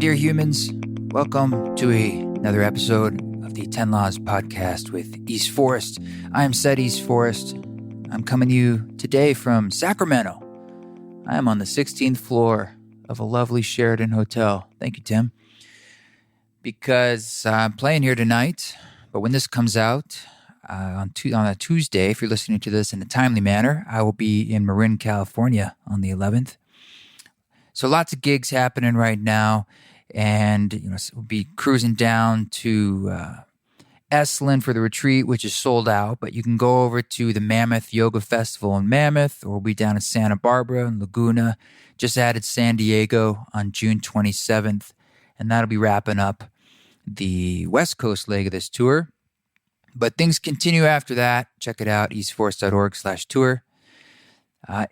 dear humans. Welcome to another episode of the 10 Laws podcast with East Forest. I am said East Forest. I'm coming to you today from Sacramento. I am on the 16th floor of a lovely Sheraton hotel. Thank you, Tim. Because I'm playing here tonight, but when this comes out on a Tuesday, if you're listening to this in a timely manner, I will be in Marin, California on the 11th. So lots of gigs happening right now, and we'll be cruising down to Esalen for the retreat, which is sold out. But you can go over to the Mammoth Yoga Festival in Mammoth, or we'll be down in Santa Barbara and Laguna. Just added San Diego on June 27th, and that'll be wrapping up the West Coast leg of this tour. But things continue after that. Check it out, eastforest.org/tour.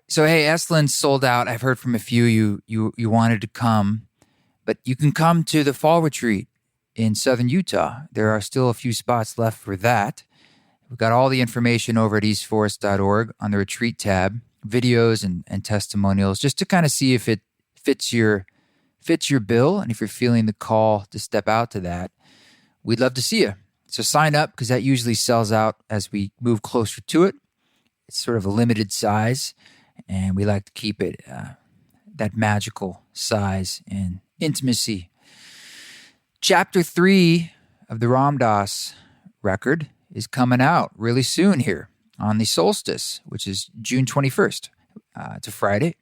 So hey, Esalen's sold out. I've heard from a few you wanted to come, but you can come to the fall retreat in southern Utah. There are still a few spots left for that. We've got all the information over at eastforest.org on the retreat tab, videos and testimonials, just to kind of see if it fits your bill, and if you're feeling the call to step out to that. We'd love to see you. So sign up, because that usually sells out as we move closer to it. It's sort of a limited size, and we like to keep it that magical size and intimacy. Chapter 3 of the Ram Dass record is coming out really soon here on the solstice, which is June 21st. It's a Friday.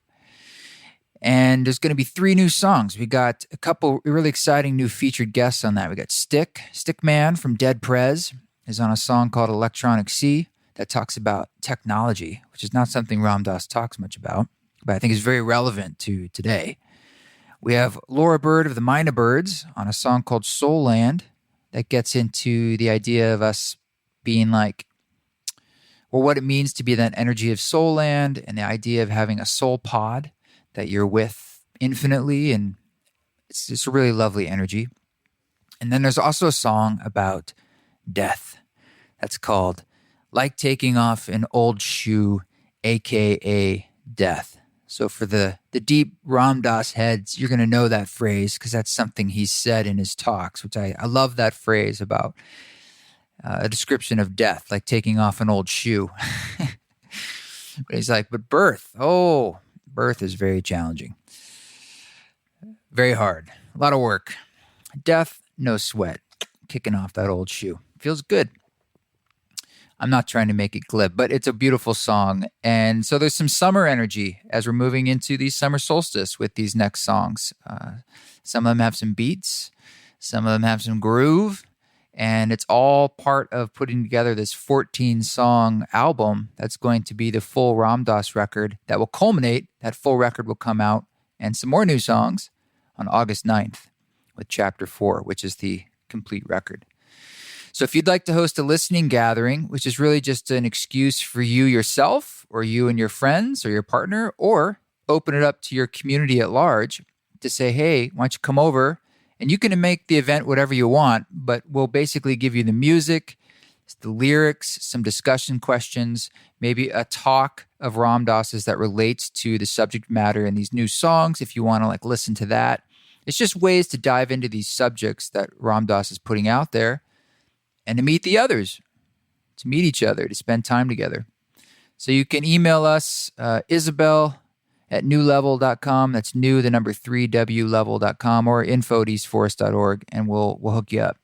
And there's going to be 3 new songs. We got a couple really exciting new featured guests on that. We got Stickman from Dead Prez is on a song called Electronic Sea that talks about technology, which is not something Ram Dass talks much about, but I think is very relevant to today. We have Laura Bird of the Mina Birds on a song called Soul Land that gets into the idea of us being like, well, what it means to be that energy of Soul Land, and the idea of having a soul pod that you're with infinitely, and it's just a really lovely energy. And then there's also a song about death that's called Like Taking Off an Old Shoe, a.k.a. Death. So for the deep Ram Dass heads, you're going to know that phrase, because that's something he's said in his talks, which I love that phrase about a description of death, like taking off an old shoe. But he's like, but birth is very challenging. Very hard. A lot of work. Death, no sweat. Kicking off that old shoe. Feels good. I'm not trying to make it glib, but it's a beautiful song. And so there's some summer energy as we're moving into the summer solstice with these next songs. Some of them have some beats. Some of them have some groove. And it's all part of putting together this 14-song album that's going to be the full Ram Dass record that will culminate. That full record will come out, and some more new songs on August 9th with Chapter 4, which is the complete record. So if you'd like to host a listening gathering, which is really just an excuse for you yourself, or you and your friends or your partner, or open it up to your community at large to say, hey, why don't you come over? And you can make the event whatever you want, but we'll basically give you the music, the lyrics, some discussion questions, maybe a talk of Ram Dass's that relates to the subject matter in these new songs, if you want to listen to that. It's just ways to dive into these subjects that Ram Dass is putting out there, and to meet the others, to meet each other, to spend time together. So you can email us, Isabel at newlevel.com. That's new, the number 3, level.com, or info@eastforest.org, and we'll hook you up.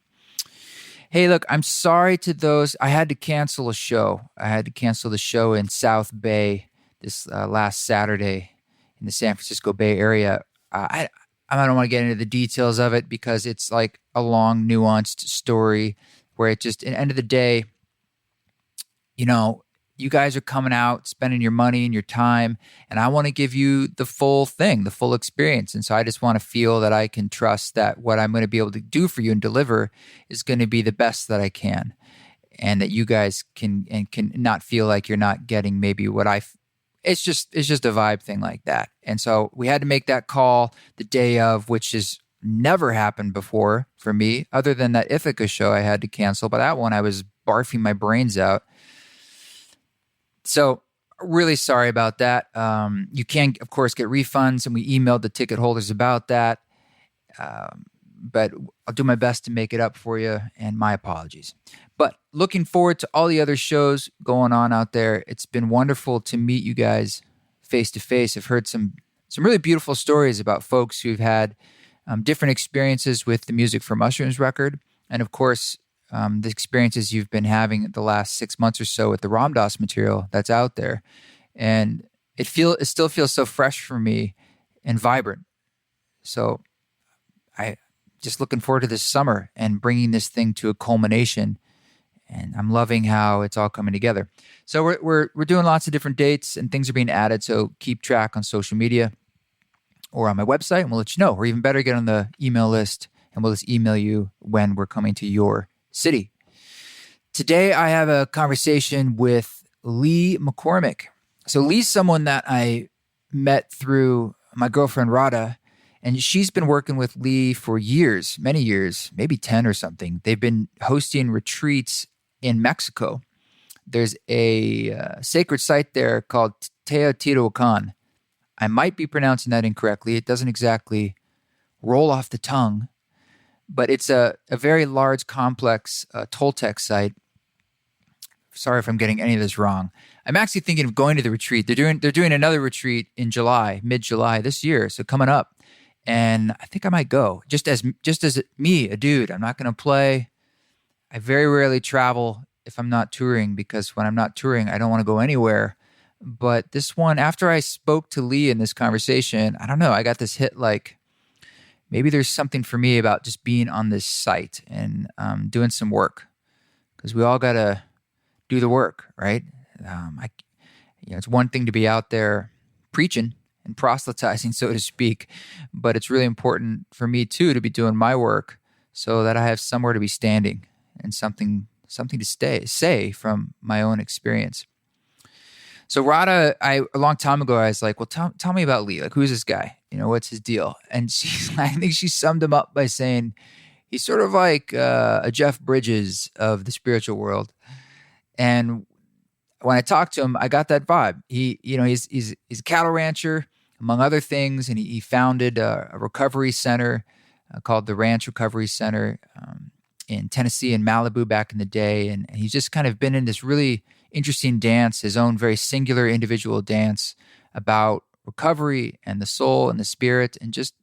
Hey, look, I'm sorry to those. I had to cancel a show. I had to cancel the show in South Bay this last Saturday in the San Francisco Bay Area. I don't want to get into the details of it, because it's like a long, nuanced story where it just, at the end of the day, you guys are coming out, spending your money and your time, and I want to give you the full thing, the full experience. And so I just want to feel that I can trust that what I'm going to be able to do for you and deliver is going to be the best that I can, and that you guys can not feel like you're not getting maybe what it's just a vibe thing like that. And so we had to make that call the day of, which has never happened before for me, other than that Ithaca show I had to cancel. But that one, I was barfing my brains out. So really sorry about that. You can, of course, get refunds, and we emailed the ticket holders about that. But I'll do my best to make it up for you, and my apologies. But looking forward to all the other shows going on out there. It's been wonderful to meet you guys face to face. I've heard some really beautiful stories about folks who've had different experiences with the Music for Mushrooms record, and of course, the experiences you've been having the last 6 months or so with the Ram Dass material that's out there. And it still feels so fresh for me and vibrant. So I just looking forward to this summer and bringing this thing to a culmination. And I'm loving how it's all coming together. So we're doing lots of different dates and things are being added. So keep track on social media or on my website, and we'll let you know. Or even better, get on the email list, and we'll just email you when we're coming to your city. Today, I have a conversation with Lee McCormick. So Lee's someone that I met through my girlfriend, Radha, and she's been working with Lee for years, many years, maybe 10 or something. They've been hosting retreats in Mexico. There's a sacred site there called Teotihuacan. I might be pronouncing that incorrectly. It doesn't exactly roll off the tongue, but it's a very large, complex Toltec site. Sorry if I'm getting any of this wrong. I'm actually thinking of going to the retreat. They're doing another retreat in July, mid-July this year, so coming up. And I think I might go just as me, a dude. I'm not going to play. I very rarely travel if I'm not touring, because when I'm not touring, I don't want to go anywhere. But this one, after I spoke to Lee in this conversation, I don't know, I got this hit like maybe there's something for me about just being on this site and doing some work, because we all got to do the work, right? It's one thing to be out there preaching and proselytizing, so to speak, but it's really important for me too to be doing my work so that I have somewhere to be standing and something to say from my own experience. So Radha, a long time ago, I was like, well, tell me about Lee. Like, who's this guy? What's his deal? And I think she summed him up by saying he's sort of like a Jeff Bridges of the spiritual world. And when I talked to him, I got that vibe. He's a cattle rancher, among other things, and he founded a recovery center called the Ranch Recovery Center in Tennessee and Malibu back in the day. And he's just kind of been in this really interesting dance, his own very singular individual dance about recovery and the soul and the spirit, and just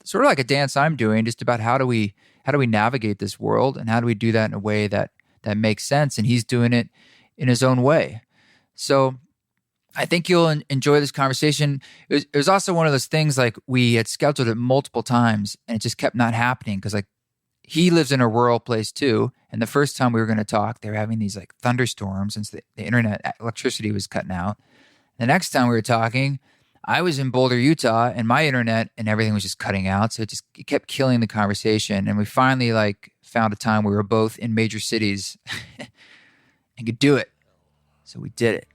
sort of like a dance I'm doing, just about how do we navigate this world, and how do we do that in a way that makes sense. And he's doing it in his own way. So I think you'll enjoy this conversation. It was also one of those things, like, we had scheduled it multiple times and it just kept not happening, because like he lives in a rural place too. And the first time we were going to talk, they were having these like thunderstorms since the internet electricity was cutting out. The next time we were talking, I was in Boulder, Utah, and my internet and everything was just cutting out. So it kept killing the conversation. And we finally found a time we were both in major cities and could do it. So we did it.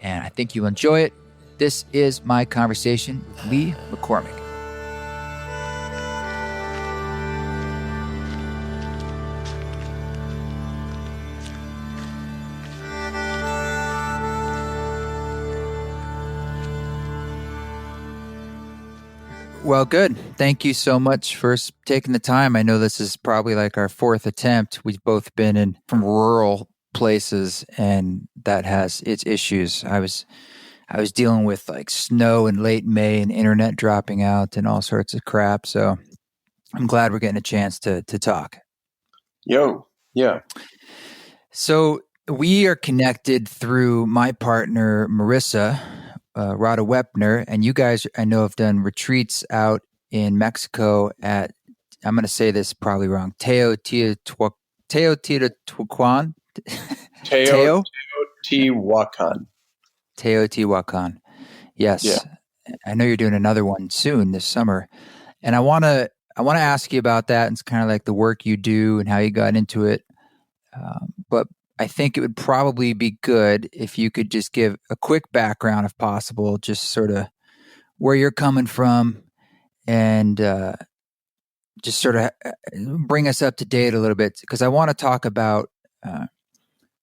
And I think you'll enjoy it. This is my conversation with Lee McCormick. Well, good. Thank you so much for taking the time. I know this is probably like our fourth attempt. We've both been from rural places, and that has its issues. I was dealing with like snow in late May and internet dropping out and all sorts of crap. So I'm glad we're getting a chance to talk. Yo, yeah. So we are connected through my partner, Marissa, Radha Wepner, and you guys, I know, have done retreats out in Mexico at, I'm going to say this probably wrong, Teotihuacan. Teotihuacan. Yes. Yeah. I know you're doing another one soon this summer. And I want to ask you about that. And it's kind of like the work you do and how you got into it. But I think it would probably be good if you could just give a quick background, if possible, just sort of where you're coming from, and just sort of bring us up to date a little bit, because I want to talk about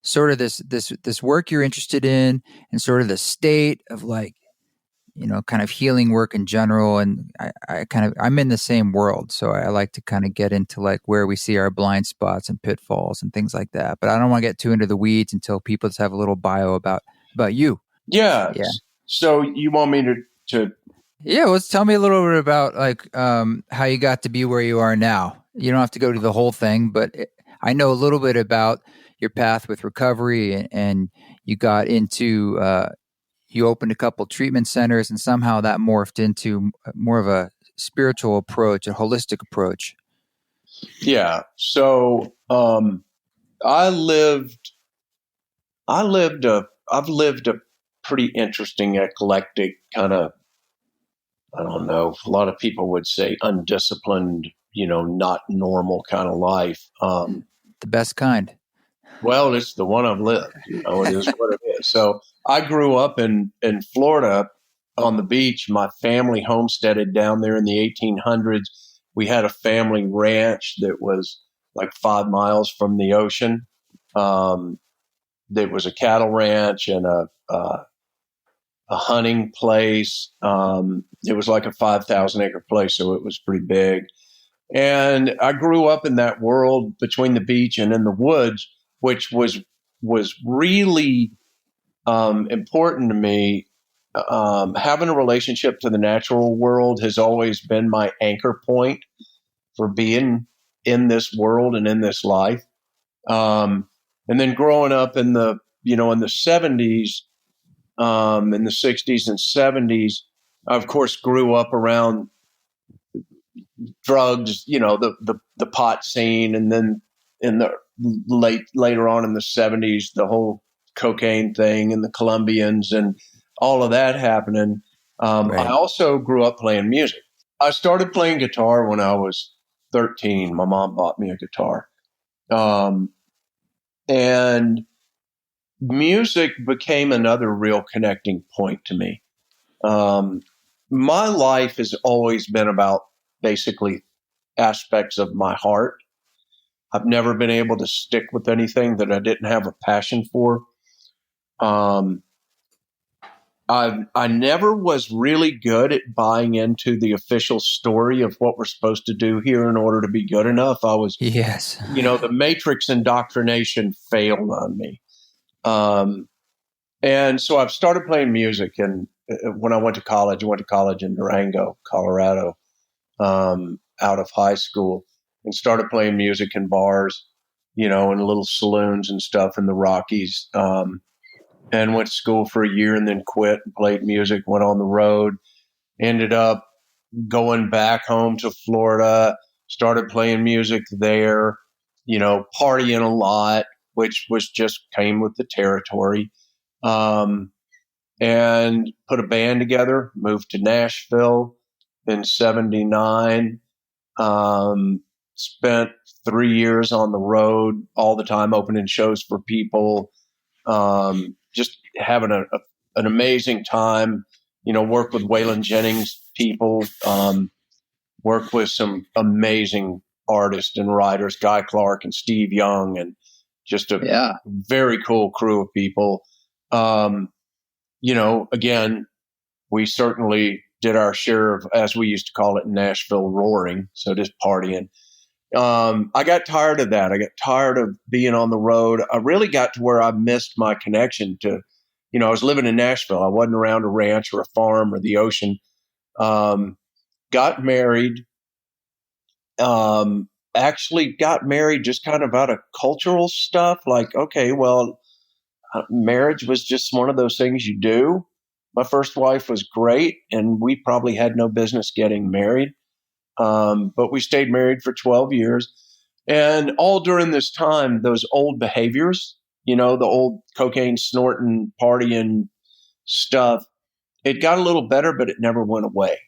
sort of this work you're interested in, and sort of the state of like kind of healing work in general. And I'm in the same world. So I like to kind of get into like where we see our blind spots and pitfalls and things like that. But I don't want to get too into the weeds until people just have a little bio about you. Yeah. Yeah. So you want me to Yeah. Well, tell me a little bit about like how you got to be where you are now. You don't have to go to the whole thing, but I know a little bit about your path with recovery, and you got into, you opened a couple treatment centers, and somehow that morphed into more of a spiritual approach, a holistic approach. Yeah. So I lived I've lived a pretty interesting, eclectic kind of, I don't know, a lot of people would say undisciplined, not normal kind of life. The best kind. Well, it's the one I've lived, it is what it is. So I grew up in Florida on the beach. My family homesteaded down there in the 1800s. We had a family ranch that was like 5 miles from the ocean. There was a cattle ranch and a hunting place. It was like a 5,000 acre place, so it was pretty big. And I grew up in that world between the beach and in the woods, which was really important to me. Having a relationship to the natural world has always been my anchor point for being in this world and in this life. And then growing up in the in the 70s, in the 60s and 70s, I of course grew up around drugs, the pot scene, and then in the later on in the 70s, the whole cocaine thing and the Colombians and all of that happening. I Right. also grew up playing music. I started playing guitar when I was 13. My mom bought me a guitar. And music became another real connecting point to me. My life has always been about basically aspects of my heart. I've never been able to stick with anything that I didn't have a passion for. Um, I never was really good at buying into the official story of what we're supposed to do here in order to be good enough. I was, Yes. the Matrix indoctrination failed on me. And so I've started playing music. And when I went to college in Durango, Colorado, out of high school, and started playing music in bars, in little saloons and stuff in the Rockies. And went to school for a year and then quit and played music, went on the road, ended up going back home to Florida, started playing music there, partying a lot, which was just came with the territory. And put a band together, moved to Nashville in 79. Spent 3 years on the road all the time, opening shows for people, just having an amazing time. Work with Waylon Jennings people, work with some amazing artists and writers, Guy Clark and Steve Young, and just a very cool crew of people. Again, we certainly did our share of, as we used to call it in Nashville, roaring. So just partying. I got tired of that. I got tired of being on the road. I really got to where I missed my connection to, I was living in Nashville. I wasn't around a ranch or a farm or the ocean. Got married. Actually got married just kind of out of cultural stuff. Like, okay, well, marriage was just one of those things you do. My first wife was great, and we probably had no business getting married. But we stayed married for 12 years. And all during this time, those old behaviors, the old cocaine snorting, partying stuff, it got a little better, but it never went away.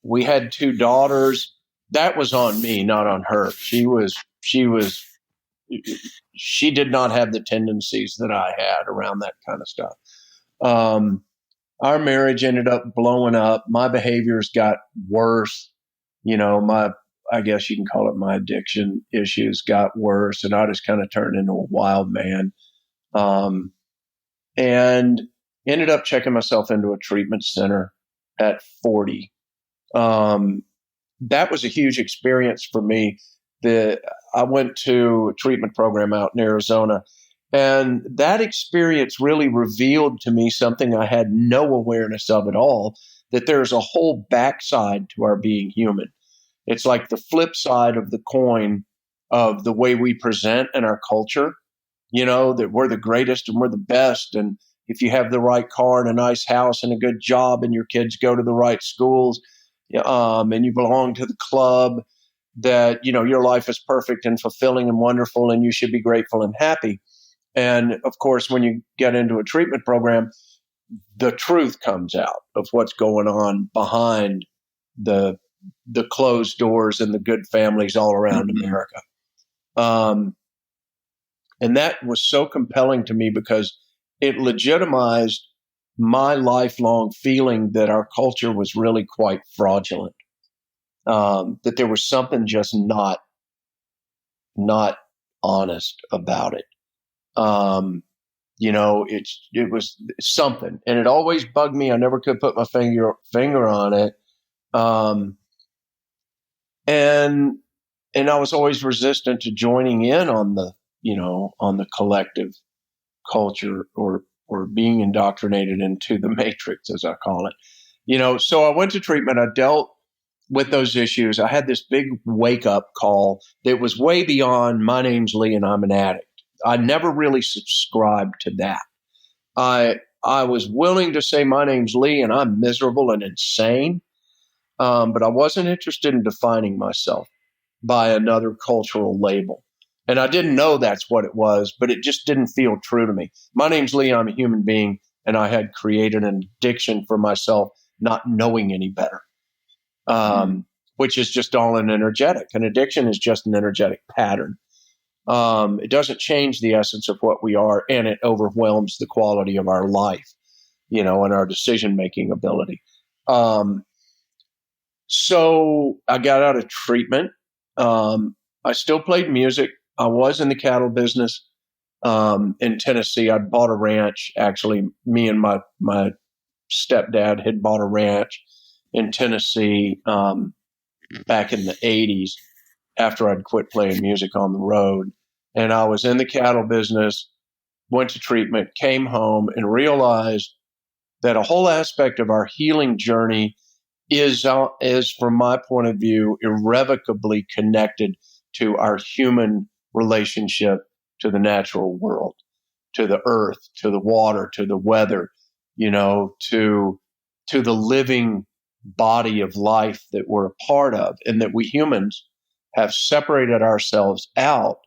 We had 2 daughters. That was on me, not on her. She did not have the tendencies that I had around that kind of stuff. Our marriage ended up blowing up. My behaviors got worse. I guess you can call it my addiction issues got worse, and I just kind of turned into a wild man. And Ended up checking myself into a treatment center at 40. That was a huge experience for me. I went to a treatment program out in Arizona, and that experience really revealed to me something I had no awareness of at all, that there's a whole backside to our being human. It's like the flip side of the coin of the way we present in our culture, that we're the greatest and we're the best. And if you have the right car and a nice house and a good job and your kids go to the right schools, and you belong to the club, that, your life is perfect and fulfilling and wonderful and you should be grateful and happy. And of course, when you get into a treatment program, the truth comes out of what's going on behind the closed doors and the good families all around America. And that was so compelling to me because it legitimized my lifelong feeling that our culture was really quite fraudulent, that there was something just not honest about it. It was something, and it always bugged me. I never could put my finger on it. And I was always resistant to joining in on the collective culture or being indoctrinated into the matrix, as I call it. So I went to treatment. I dealt with those issues. I had this big wake up call that was way beyond my name's Lee and I'm an addict. I never really subscribed to that. I was willing to say my name's Lee and I'm miserable and insane, but I wasn't interested in defining myself by another cultural label. And I didn't know that's what it was, but it just didn't feel true to me. My name's Lee, I'm a human being, and I had created an addiction for myself, not knowing any better, which is just all an energetic. An addiction is just an energetic pattern. It doesn't change the essence of what we are, and it overwhelms the quality of our life, and our decision-making ability. So I got out of treatment. I still played music. I was in the cattle business in Tennessee. I'd bought a ranch. Actually, me and my stepdad had bought a ranch in Tennessee back in the 80s after I'd quit playing music on the road. And I was in the cattle business, went to treatment, came home, and realized that a whole aspect of our healing journey is, from my point of view, irrevocably connected to our human relationship to the natural world, to the earth, to the water, to the weather, to the living body of life that we're a part of, and that we humans have separated ourselves out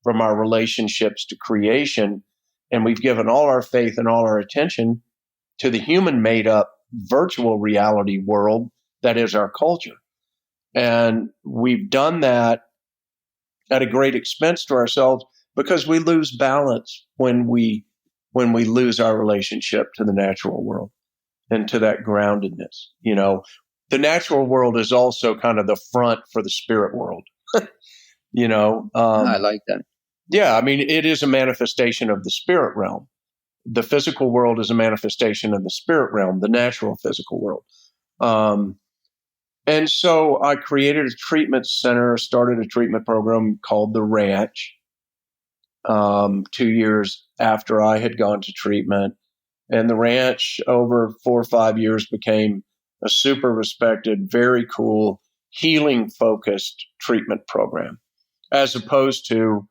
from our relationships to creation, and we've given all our faith and all our attention to the human made up virtual reality world that is our culture. And we've done that at a great expense to ourselves because we lose balance when we lose our relationship to the natural world and to that groundedness. The natural world is also kind of the front for the spirit world. I like that. Yeah, I mean, it is a manifestation of the spirit realm. The physical world is a manifestation of the spirit realm, the natural physical world. And so I created a treatment center, started a treatment program called The Ranch 2 years after I had gone to treatment. And The Ranch, over 4 or 5 years, became a super respected, very cool, healing-focused treatment program, as opposed to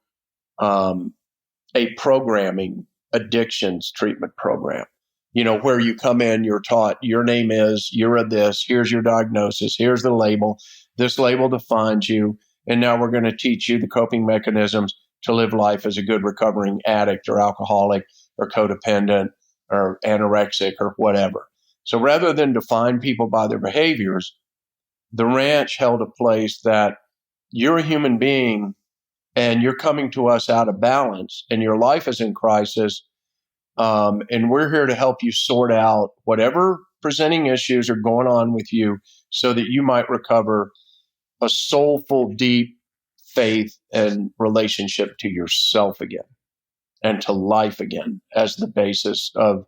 a programming addictions treatment program, where you come in, you're taught your name is, you're a this, here's your diagnosis, here's the label, this label defines you, and now we're going to teach you the coping mechanisms to live life as a good recovering addict or alcoholic or codependent or anorexic or whatever. So rather than define people by their behaviors, The Ranch held a place that you're a human being and you're coming to us out of balance and your life is in crisis. And we're here to help you sort out whatever presenting issues are going on with you so that you might recover a soulful, deep faith and relationship to yourself again and to life again as the basis of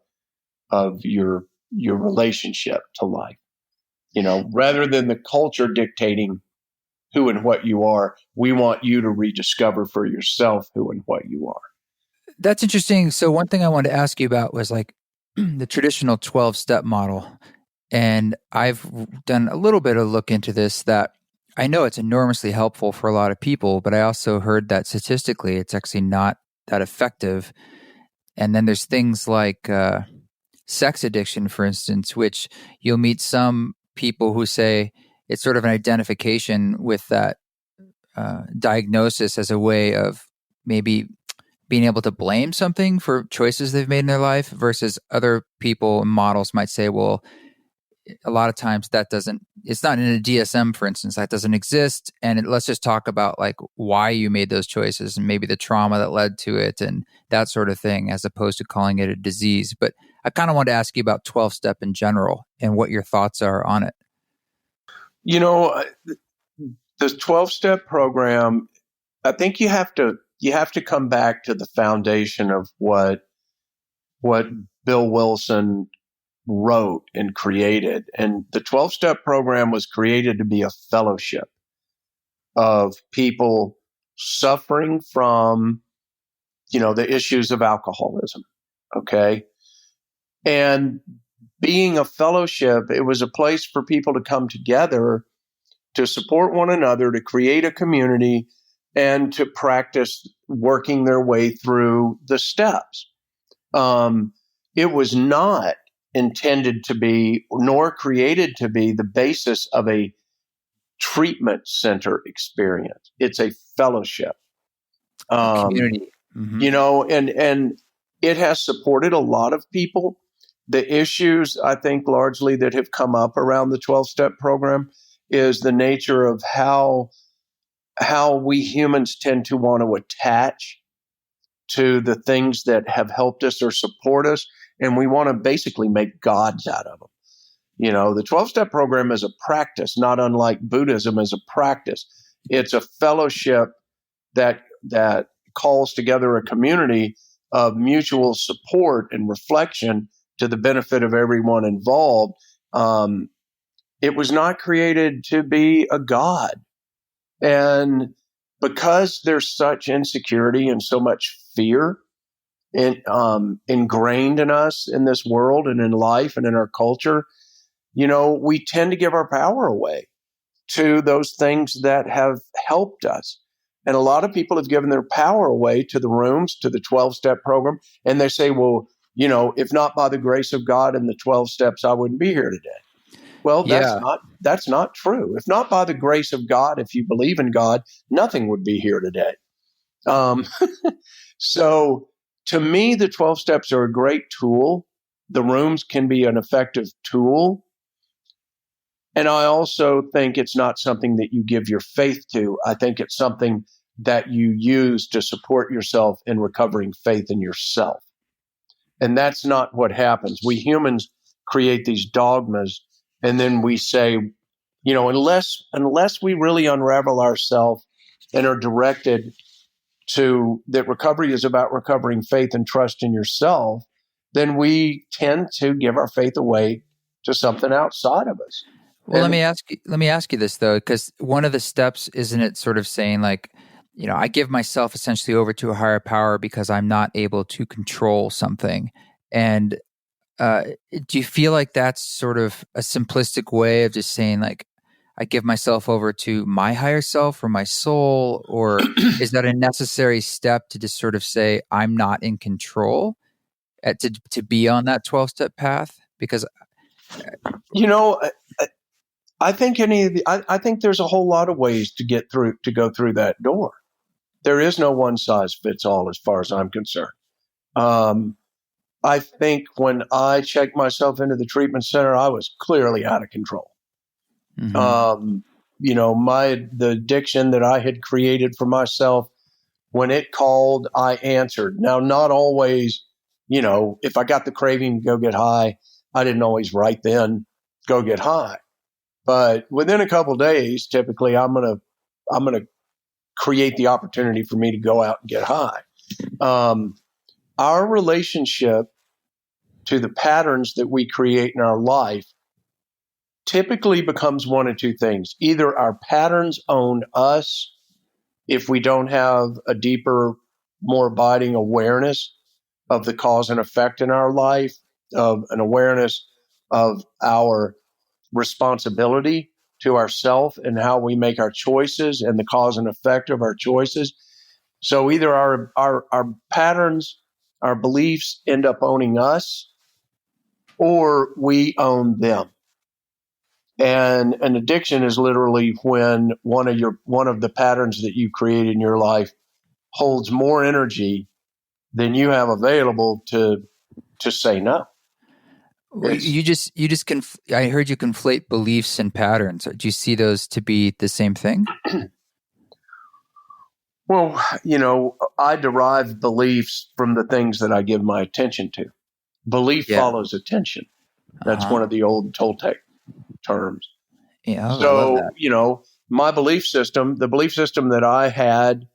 of your relationship to life. Rather than the culture dictating who and what you are, we want you to rediscover for yourself who and what you are. That's interesting. So one thing I wanted to ask you about was like the traditional 12-step model. And I've done a little bit of look into this that I know it's enormously helpful for a lot of people, but I also heard that statistically it's actually not that effective. And then there's things like sex addiction, for instance, which you'll meet some people who say it's sort of an identification with that diagnosis as a way of maybe being able to blame something for choices they've made in their life, versus other people and models might say, well, a lot of times it's not in a DSM, for instance, that doesn't exist. And let's just talk about like why you made those choices and maybe the trauma that led to it and that sort of thing, as opposed to calling it a disease. But I kind of want to ask you about 12-step in general and what your thoughts are on it. The 12-step program, I think you have to come back to the foundation of what Bill Wilson wrote and created. And the 12-step program was created to be a fellowship of people suffering from, the issues of alcoholism. Okay. And being a fellowship, it was a place for people to come together to support one another, to create a community, and to practice working their way through the steps. It was not intended to be, nor created to be, the basis of a treatment center experience. It's a fellowship. Community. Mm-hmm. And it has supported a lot of people. The issues, I think, largely that have come up around the 12-step program is the nature of how we humans tend to want to attach to the things that have helped us or support us, and we want to basically make gods out of them. The 12-step program is a practice, not unlike Buddhism is a practice. It's a fellowship that calls together a community of mutual support and reflection to the benefit of everyone involved. It was not created to be a god. And because there's such insecurity and so much fear ingrained in us in this world and in life and in our culture, we tend to give our power away to those things that have helped us. And a lot of people have given their power away to the rooms, to the 12-step program. And they say, well, if not by the grace of God and the 12 steps, I wouldn't be here today. Well, that's not true. If not by the grace of God, if you believe in God, nothing would be here today. So to me, the 12 steps are a great tool. The rooms can be an effective tool. And I also think it's not something that you give your faith to. I think it's something that you use to support yourself in recovering faith in yourself. And that's not what happens. We humans create these dogmas, and then we say, unless we really unravel ourselves and are directed to that recovery is about recovering faith and trust in yourself, then we tend to give our faith away to something outside of us. Well, let me ask you this though, because one of the steps, isn't it sort of saying like, I give myself essentially over to a higher power because I'm not able to control something. And do you feel like that's sort of a simplistic way of just saying like, I give myself over to my higher self or my soul, or is that a necessary step to just sort of say I'm not in control to be on that 12-step path? Because I think I think there's a whole lot of ways to go through that door. There is no one size fits all as far as I'm concerned. I think when I checked myself into the treatment center, I was clearly out of control. Mm-hmm. The addiction that I had created for myself, when it called, I answered. Now, not always, if I got the craving to go get high, I didn't always right then go get high. But within a couple of days, typically, I'm gonna create the opportunity for me to go out and get high. Our relationship to the patterns that we create in our life typically becomes one of two things. Either our patterns own us if we don't have a deeper, more abiding awareness of the cause and effect in our life, of an awareness of our responsibility to ourself and how we make our choices and the cause and effect of our choices. So either our patterns, our beliefs end up owning us, or we own them. And an addiction is literally when one of the patterns that you create in your life holds more energy than you have available to say no. I heard you conflate beliefs and patterns. Do you see those to be the same thing? Well, I derive beliefs from the things that I give my attention to. Belief follows attention. That's one of the old Toltec terms. Yeah, I love So, that. my belief system, the belief system that I had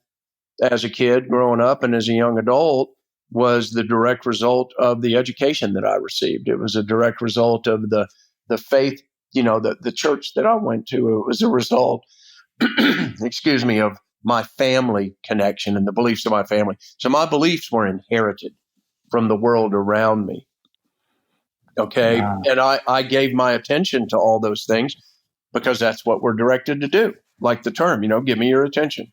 as a kid growing up and as a young adult, was the direct result of the education that I received. It was a direct result of the faith, the church that I went to. It was a result, excuse me, of my family connection and the beliefs of my family. So my beliefs were inherited from the world around me. Okay. Wow. And I gave my attention to all those things because that's what we're directed to do. Like the term, give me your attention.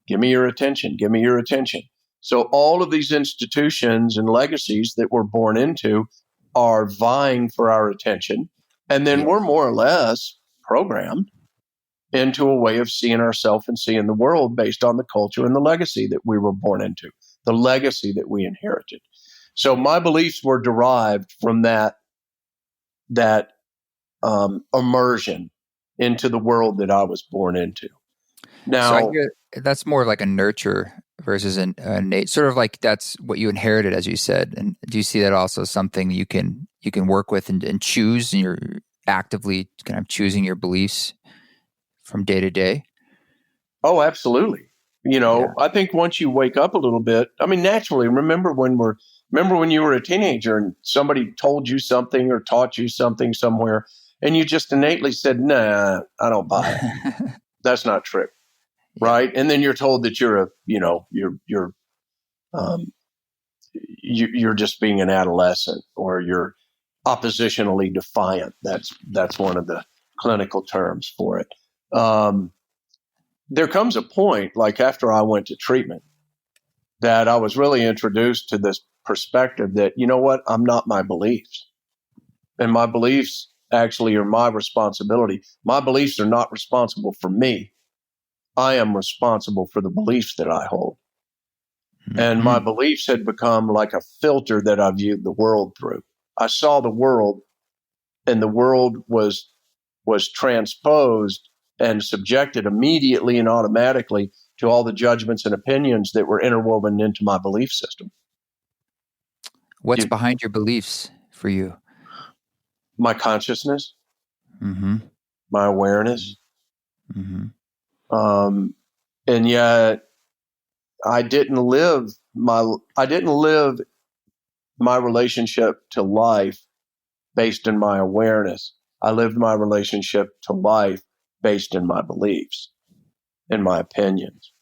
Give me your attention. Give me your attention. So all of these institutions and legacies that we're born into are vying for our attention. And then we're more or less programmed into a way of seeing ourselves and seeing the world based on the culture and the legacy that we were born into, the legacy that we inherited. So my beliefs were derived from that immersion into the world that I was born into. Now, so I hear that's more like a nurture versus a innate, sort of like that's what you inherited, as you said. And do you see that also something you can work with and choose, and you're actively kind of choosing your beliefs from day to day? Oh, absolutely. I think once you wake up a little bit, naturally, remember when you were a teenager and somebody told you something or taught you something somewhere and you just innately said, nah, I don't buy it. That's not true. Right. And then you're told that you're just being an adolescent, or you're oppositionally defiant. That's one of the clinical terms for it. There comes a point, like after I went to treatment, that I was really introduced to this perspective that, I'm not my beliefs. And my beliefs actually are my responsibility. My beliefs are not responsible for me. I am responsible for the beliefs that I hold. Mm-hmm. And my beliefs had become like a filter that I viewed the world through. I saw the world, and the world was transposed and subjected immediately and automatically to all the judgments and opinions that were interwoven into my belief system. What's behind your beliefs for you? My consciousness, my awareness. And yet I didn't live my relationship to life based in my awareness. I lived my relationship to life based in my beliefs, in my opinions.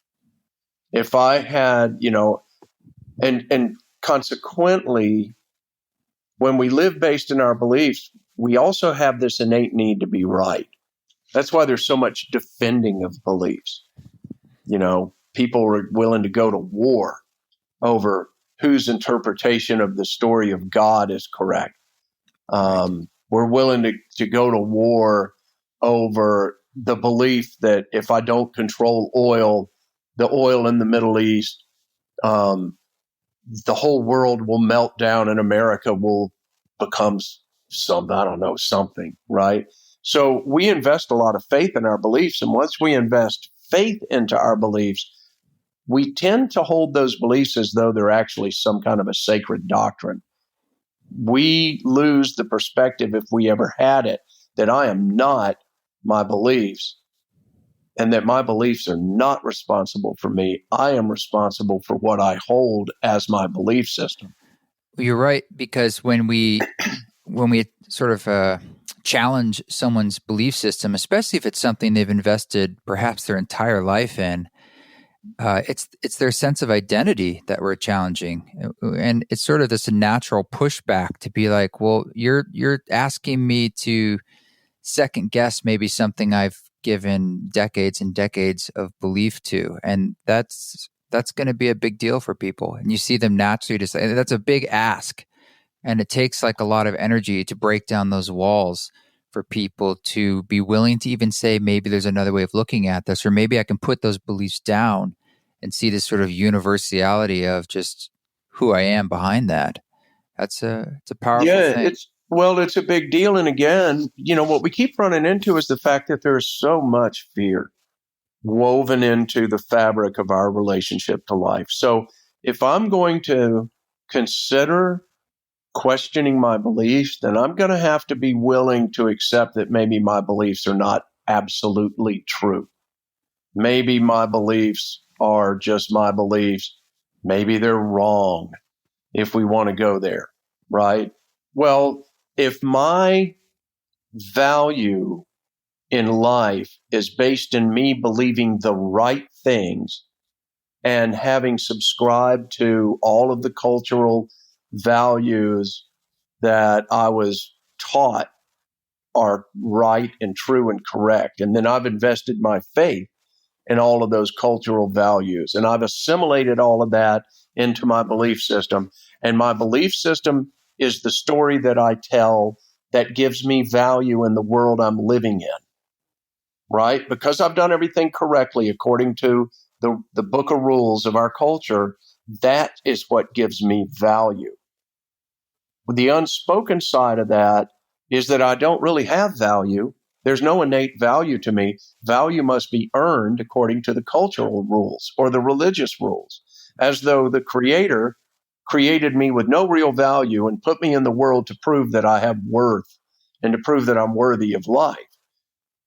If I had, and consequently, when we live based in our beliefs, we also have this innate need to be right. That's why there's so much defending of beliefs. People were willing to go to war over whose interpretation of the story of God is correct. We're willing to go to war over the belief that if I don't control the oil in the Middle East, the whole world will melt down and America will become something, right? So we invest a lot of faith in our beliefs. And once we invest faith into our beliefs, we tend to hold those beliefs as though they're actually some kind of a sacred doctrine. We lose the perspective, if we ever had it, that I am not my beliefs and that my beliefs are not responsible for me. I am responsible for what I hold as my belief system. You're right, because when we sort of challenge someone's belief system, especially if it's something they've invested perhaps their entire life in, it's their sense of identity that we're challenging, and it's sort of this natural pushback to be like, well, you're asking me to second guess maybe something I've given decades and decades of belief to, and that's going to be a big deal for people, and you see them naturally just that's a big ask. And it takes like a lot of energy to break down those walls for people to be willing to even say, maybe there's another way of looking at this, or maybe I can put those beliefs down and see this sort of universality of just who I am behind that. It's a powerful Yeah, thing. it's a big deal. And again, what we keep running into is the fact that there's so much fear woven into the fabric of our relationship to life. So if I'm going to consider questioning my beliefs, then I'm going to have to be willing to accept that maybe my beliefs are not absolutely true. Maybe my beliefs are just my beliefs. Maybe they're wrong, if we want to go there, right? Well, if my value in life is based in me believing the right things and having subscribed to all of the cultural values that I was taught are right and true and correct, and then I've invested my faith in all of those cultural values, and I've assimilated all of that into my belief system, and my belief system is the story that I tell that gives me value in the world I'm living in, right? Because I've done everything correctly according to the book of rules of our culture, that is what gives me value. The unspoken side of that is that I don't really have value. There's no innate value to me. Value must be earned according to the cultural rules or the religious rules, as though the Creator created me with no real value and put me in the world to prove that I have worth and to prove that I'm worthy of life,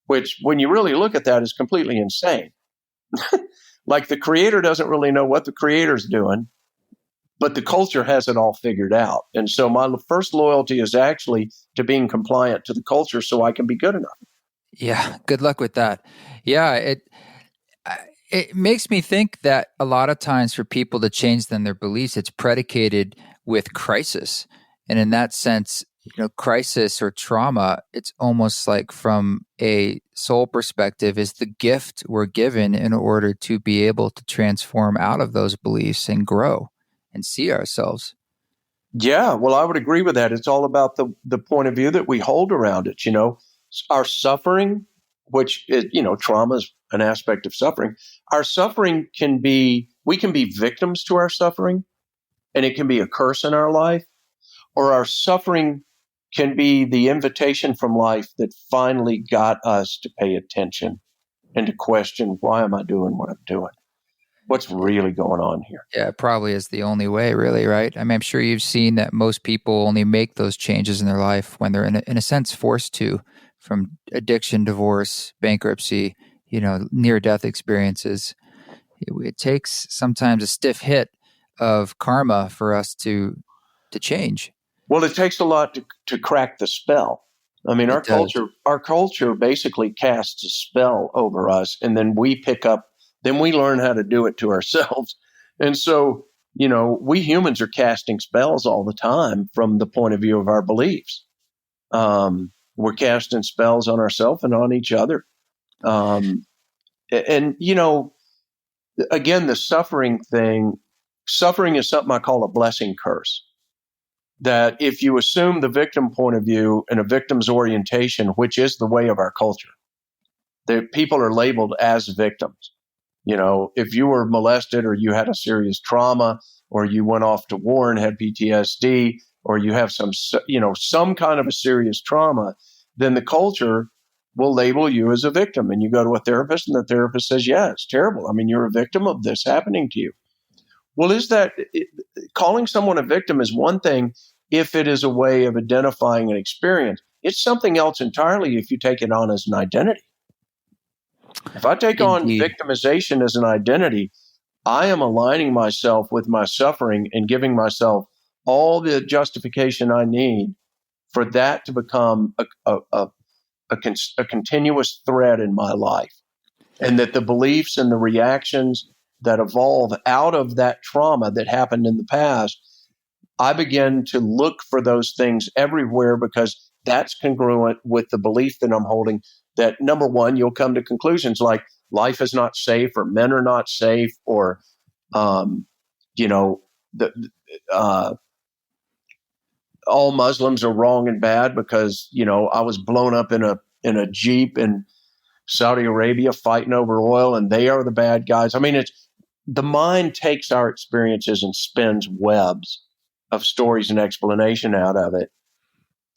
which, when you really look at that, is completely insane. Like, the Creator doesn't really know what the Creator's doing, but the culture has it all figured out. And so my first loyalty is actually to being compliant to the culture so I can be good enough. Yeah, good luck with that. Yeah, it makes me think that a lot of times for people to change then their beliefs, it's predicated with crisis. And in that sense, crisis or trauma, it's almost like from a soul perspective is the gift we're given in order to be able to transform out of those beliefs and grow and see ourselves. Yeah, well, I would agree with that. It's all about the point of view that we hold around it. Our suffering, which is, trauma is an aspect of suffering. Our suffering we can be victims to our suffering, and it can be a curse in our life, or our suffering can be the invitation from life that finally got us to pay attention and to question, why am I doing what I'm doing? What's really going on here? Yeah, it probably is the only way, really, right? I mean, I'm sure you've seen that most people only make those changes in their life when they're in a sense forced to, from addiction, divorce, bankruptcy, near-death experiences. It takes sometimes a stiff hit of karma for us to change. Well, it takes a lot to crack the spell. I mean, It does. our culture basically casts a spell over us, and then we learn how to do it to ourselves. And so, we humans are casting spells all the time from the point of view of our beliefs. We're casting spells on ourselves and on each other. And, again, the suffering is something I call a blessing curse. That if you assume the victim point of view and a victim's orientation, which is the way of our culture, that people are labeled as victims. If you were molested or you had a serious trauma or you went off to war and had PTSD or you have some kind of a serious trauma, then the culture will label you as a victim. And you go to a therapist and the therapist says, yeah, it's terrible. I mean, you're a victim of this happening to you. Well, calling someone a victim is one thing if it is a way of identifying an experience. It's something else entirely if you take it on as an identity. If I take on Indeed. victimization as an identity, I am aligning myself with my suffering and giving myself all the justification I need for that to become a continuous thread in my life. And that the beliefs and the reactions that evolve out of that trauma that happened in the past, I begin to look for those things everywhere, because that's congruent with the belief that I'm holding that, number one, you'll come to conclusions like life is not safe, or men are not safe, or, all Muslims are wrong and bad because, I was blown up in a Jeep in Saudi Arabia fighting over oil and they are the bad guys. I mean, it's the mind takes our experiences and spins webs of stories and explanation out of it.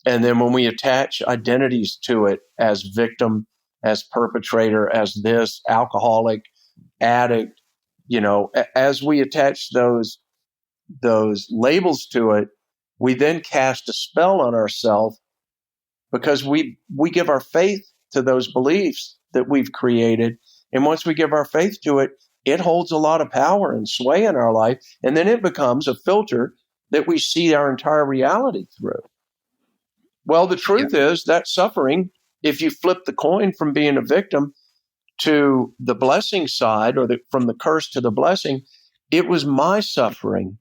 And then when we attach identities to it as victim, as perpetrator, as this alcoholic, addict, as we attach those labels to it, we then cast a spell on ourselves, because we give our faith to those beliefs that we've created. And once we give our faith to it, it holds a lot of power and sway in our life. And then it becomes a filter that we see our entire reality through. Well, the truth is that suffering, if you flip the coin from being a victim to the blessing side, or from the curse to the blessing, it was my suffering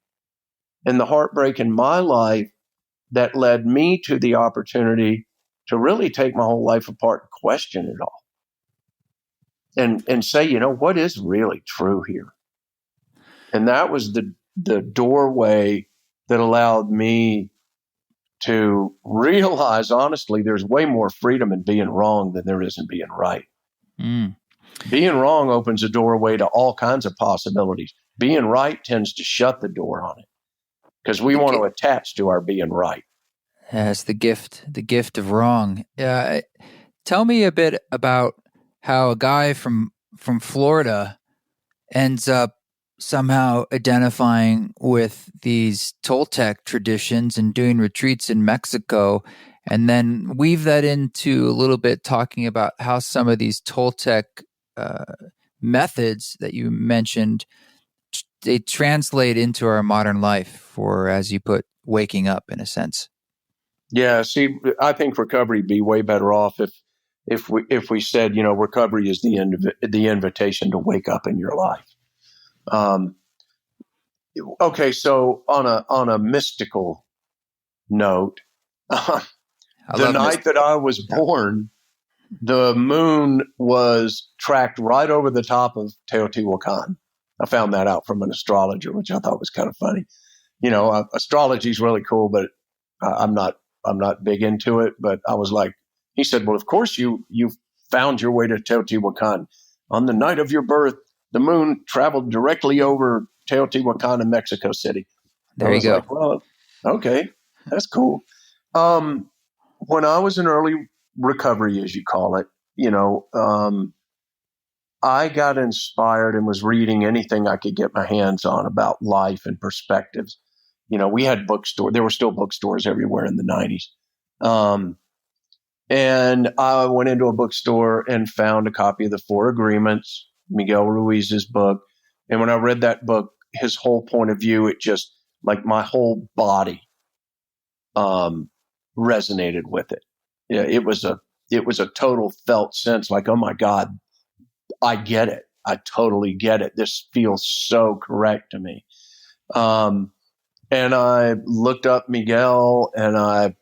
and the heartbreak in my life that led me to the opportunity to really take my whole life apart and question it all. And say, what is really true here? And that was the doorway that allowed me to realize, honestly, there's way more freedom in being wrong than there is in being right. Mm. Being wrong opens a doorway to all kinds of possibilities. Being right tends to shut the door on it, because we want to attach to our being right. That's the gift of wrong. Tell me a bit about how a guy from Florida ends up somehow identifying with these Toltec traditions and doing retreats in Mexico, and then weave that into a little bit talking about how some of these Toltec methods that you mentioned, they translate into our modern life for, as you put, waking up in a sense. Yeah, see, I think recovery would be way better off if we said, recovery is the invitation to wake up in your life. Okay, so on a mystical note, the night that I was born, the moon was tracked right over the top of Teotihuacan. I found that out from an astrologer, which I thought was kind of funny. Astrology is really cool, but I'm not big into it. But I was like, he said, well, of course you found your way to Teotihuacan. On the night of your birth, the moon traveled directly over Teotihuacan in Mexico City. There you go. Like, well, okay, that's cool. When I was in early recovery, as you call it, I got inspired and was reading anything I could get my hands on about life and perspectives. We had bookstores. There were still bookstores everywhere in the 90s. And I went into a bookstore and found a copy of The Four Agreements, Miguel Ruiz's book. And when I read that book, his whole point of view, it just, like, my whole body resonated with it. Yeah, it was a total felt sense, like, oh my God, I get it. I totally get it. This feels so correct to me. And I looked up Miguel, and I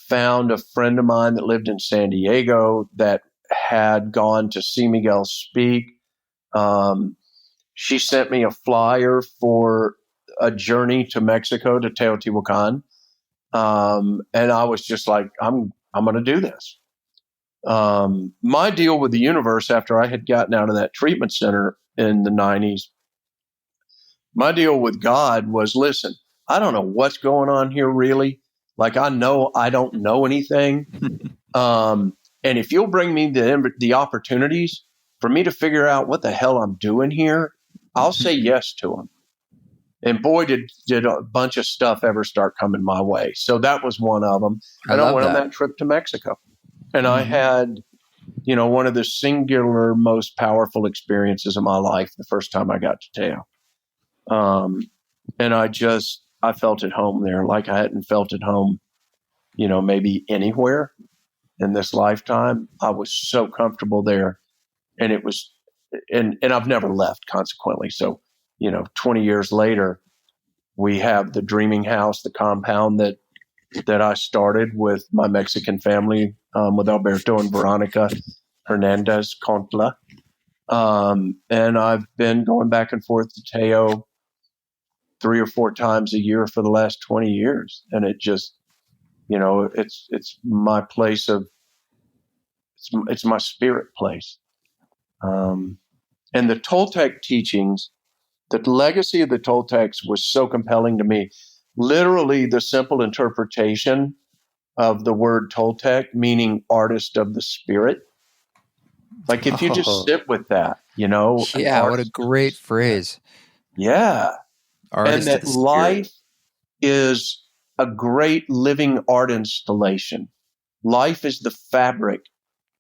found a friend of mine that lived in San Diego that had gone to see Miguel speak. She sent me a flyer for a journey to Mexico, to Teotihuacan. And I was just like, I'm going to do this. My deal with the universe, after I had gotten out of that treatment center in the 90s, my deal with God was, listen, I don't know what's going on here really. Like, I know I don't know anything. And if you'll bring me the opportunities for me to figure out what the hell I'm doing here, I'll say yes to them. And boy, did a bunch of stuff ever start coming my way. So that was one of them. And I went on that trip to Mexico. And I had, one of the singular most powerful experiences of my life the first time I got to Teo. And I felt at home there, like I hadn't felt at home, maybe anywhere in this lifetime. I was so comfortable there, and it was, and I've never left consequently. So, 20 years later, we have the dreaming house, the compound that I started with my Mexican family, with Alberto and Veronica Hernandez Contla. And I've been going back and forth to Teo 3 or 4 times a year for the last 20 years. And it just, it's my place it's my spirit place. And the Toltec teachings, the legacy of the Toltecs was so compelling to me. Literally, the simple interpretation of the word Toltec, meaning artist of the spirit. Like if you just sit with that, Yeah, what a great phrase. Yeah. Artist And of that the spirit. life is a great living art installation. Life is the fabric,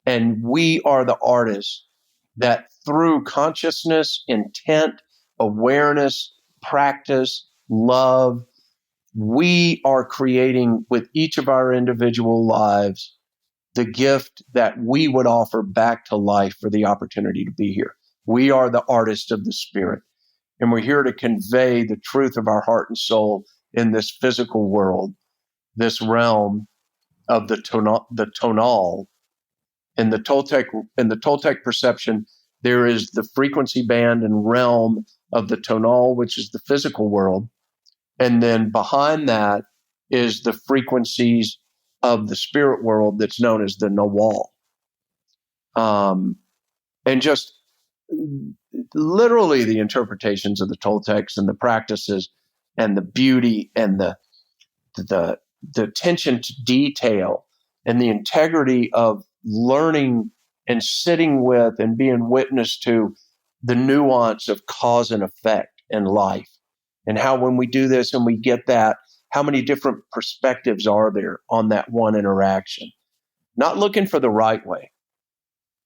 and we are the artists that through consciousness, intent, awareness, practice, love, we are creating with each of our individual lives the gift that we would offer back to life for the opportunity to be here. We are the artists of the spirit, and we're here to convey the truth of our heart and soul in this physical world, this realm of the tonal. In the Toltec perception, there is the frequency band and realm of the tonal, which is the physical world. And then behind that is the frequencies of the spirit world that's known as the Nawal. And just literally the interpretations of the Toltecs and the practices and the beauty and the attention to detail and the integrity of learning and sitting with and being witness to the nuance of cause and effect in life. And how when we do this and we get that, how many different perspectives are there on that one interaction? Not looking for the right way,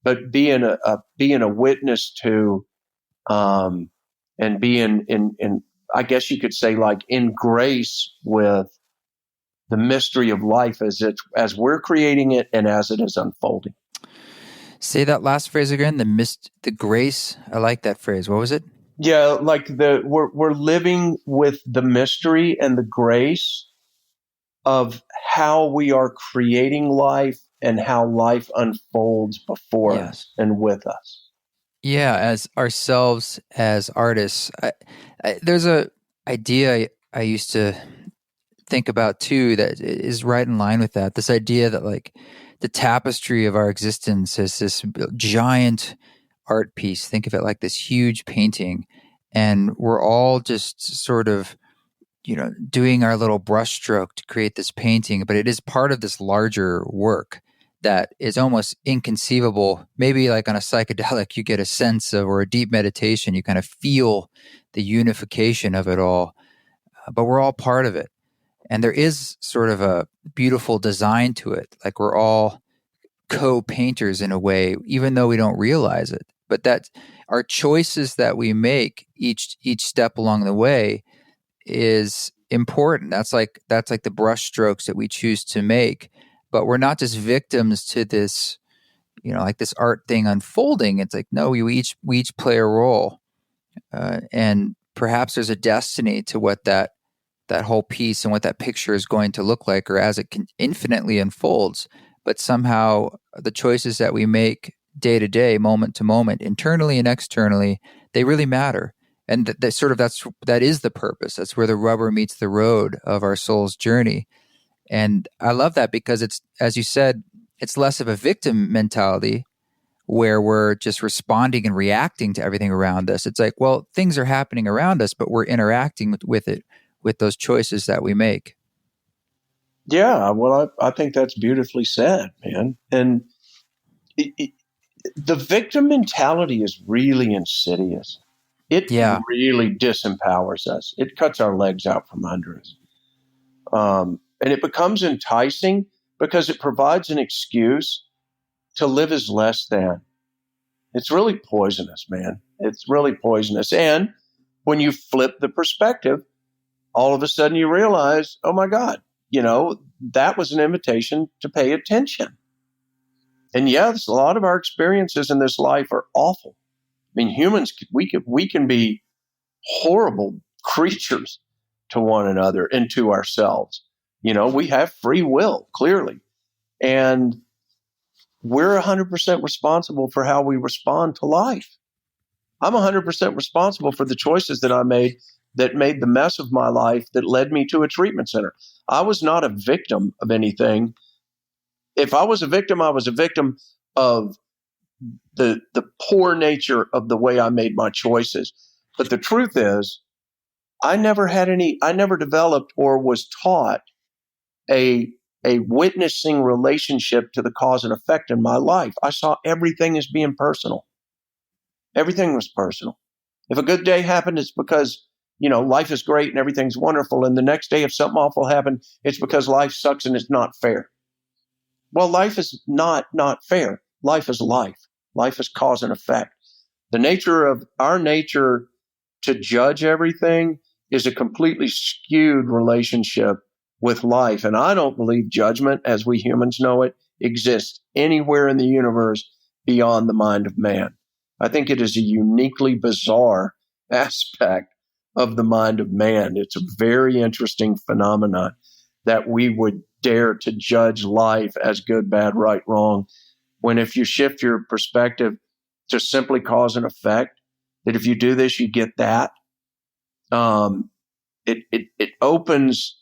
but being a witness to, and being in I guess you could say like in grace with the mystery of life as we're creating it and as it is unfolding. Say that last phrase again. The grace. I like that phrase. What was it? Yeah, like we're living with the mystery and the grace of how we are creating life and how life unfolds before us and with us. Yeah, as ourselves as artists. There's a idea I used to think about too that is right in line with that. This idea that like the tapestry of our existence is this giant art piece. Think of it like this huge painting, and we're all just sort of doing our little brushstroke to create this painting, but it is part of this larger work that is almost inconceivable. Maybe like on a psychedelic, you get a sense of, or a deep meditation, you kind of feel the unification of it all, but we're all part of it. And there is sort of a beautiful design to it. Like we're all co-painters in a way, even though we don't realize it. But that our choices that we make each step along the way is important. That's like the brush strokes that we choose to make. But we're not just victims to this, like this art thing unfolding. It's like, no, we each play a role. And perhaps there's a destiny to what that whole piece and what that picture is going to look like, or as it can infinitely unfolds. But somehow the choices that we make day to day, moment to moment, internally and externally, they really matter. And that is the purpose. That's where the rubber meets the road of our soul's journey. And I love that because it's, as you said, it's less of a victim mentality where we're just responding and reacting to everything around us. It's like, well, things are happening around us, but we're interacting with it, with those choices that we make. Yeah, well, I think that's beautifully said, man. And the victim mentality is really insidious. It really disempowers us. It cuts our legs out from under us. And it becomes enticing because it provides an excuse to live as less than. It's really poisonous, man. It's really poisonous. And when you flip the perspective, all of a sudden you realize, oh my God, that was an invitation to pay attention. And yes, a lot of our experiences in this life are awful. I mean, humans, we can be horrible creatures to one another and to ourselves. We have free will, clearly. And we're 100% responsible for how we respond to life. I'm 100% responsible for the choices that I made that made the mess of my life that led me to a treatment center. I was not a victim of anything. If I was a victim, I was a victim of the poor nature of the way I made my choices. But the truth is, I never developed or was taught a witnessing relationship to the cause and effect in my life. I saw everything as being personal. Everything was personal. If a good day happened, it's because, life is great and everything's wonderful. And the next day, if something awful happened, it's because life sucks and it's not fair. Well, life is not fair. Life is life. Life is cause and effect. The nature of our nature to judge everything is a completely skewed relationship with life. And I don't believe judgment, as we humans know it, exists anywhere in the universe beyond the mind of man. I think it is a uniquely bizarre aspect of the mind of man. It's a very interesting phenomenon that we would dare to judge life as good, bad, right, wrong, when if you shift your perspective to simply cause and effect, that if you do this, you get that. It opens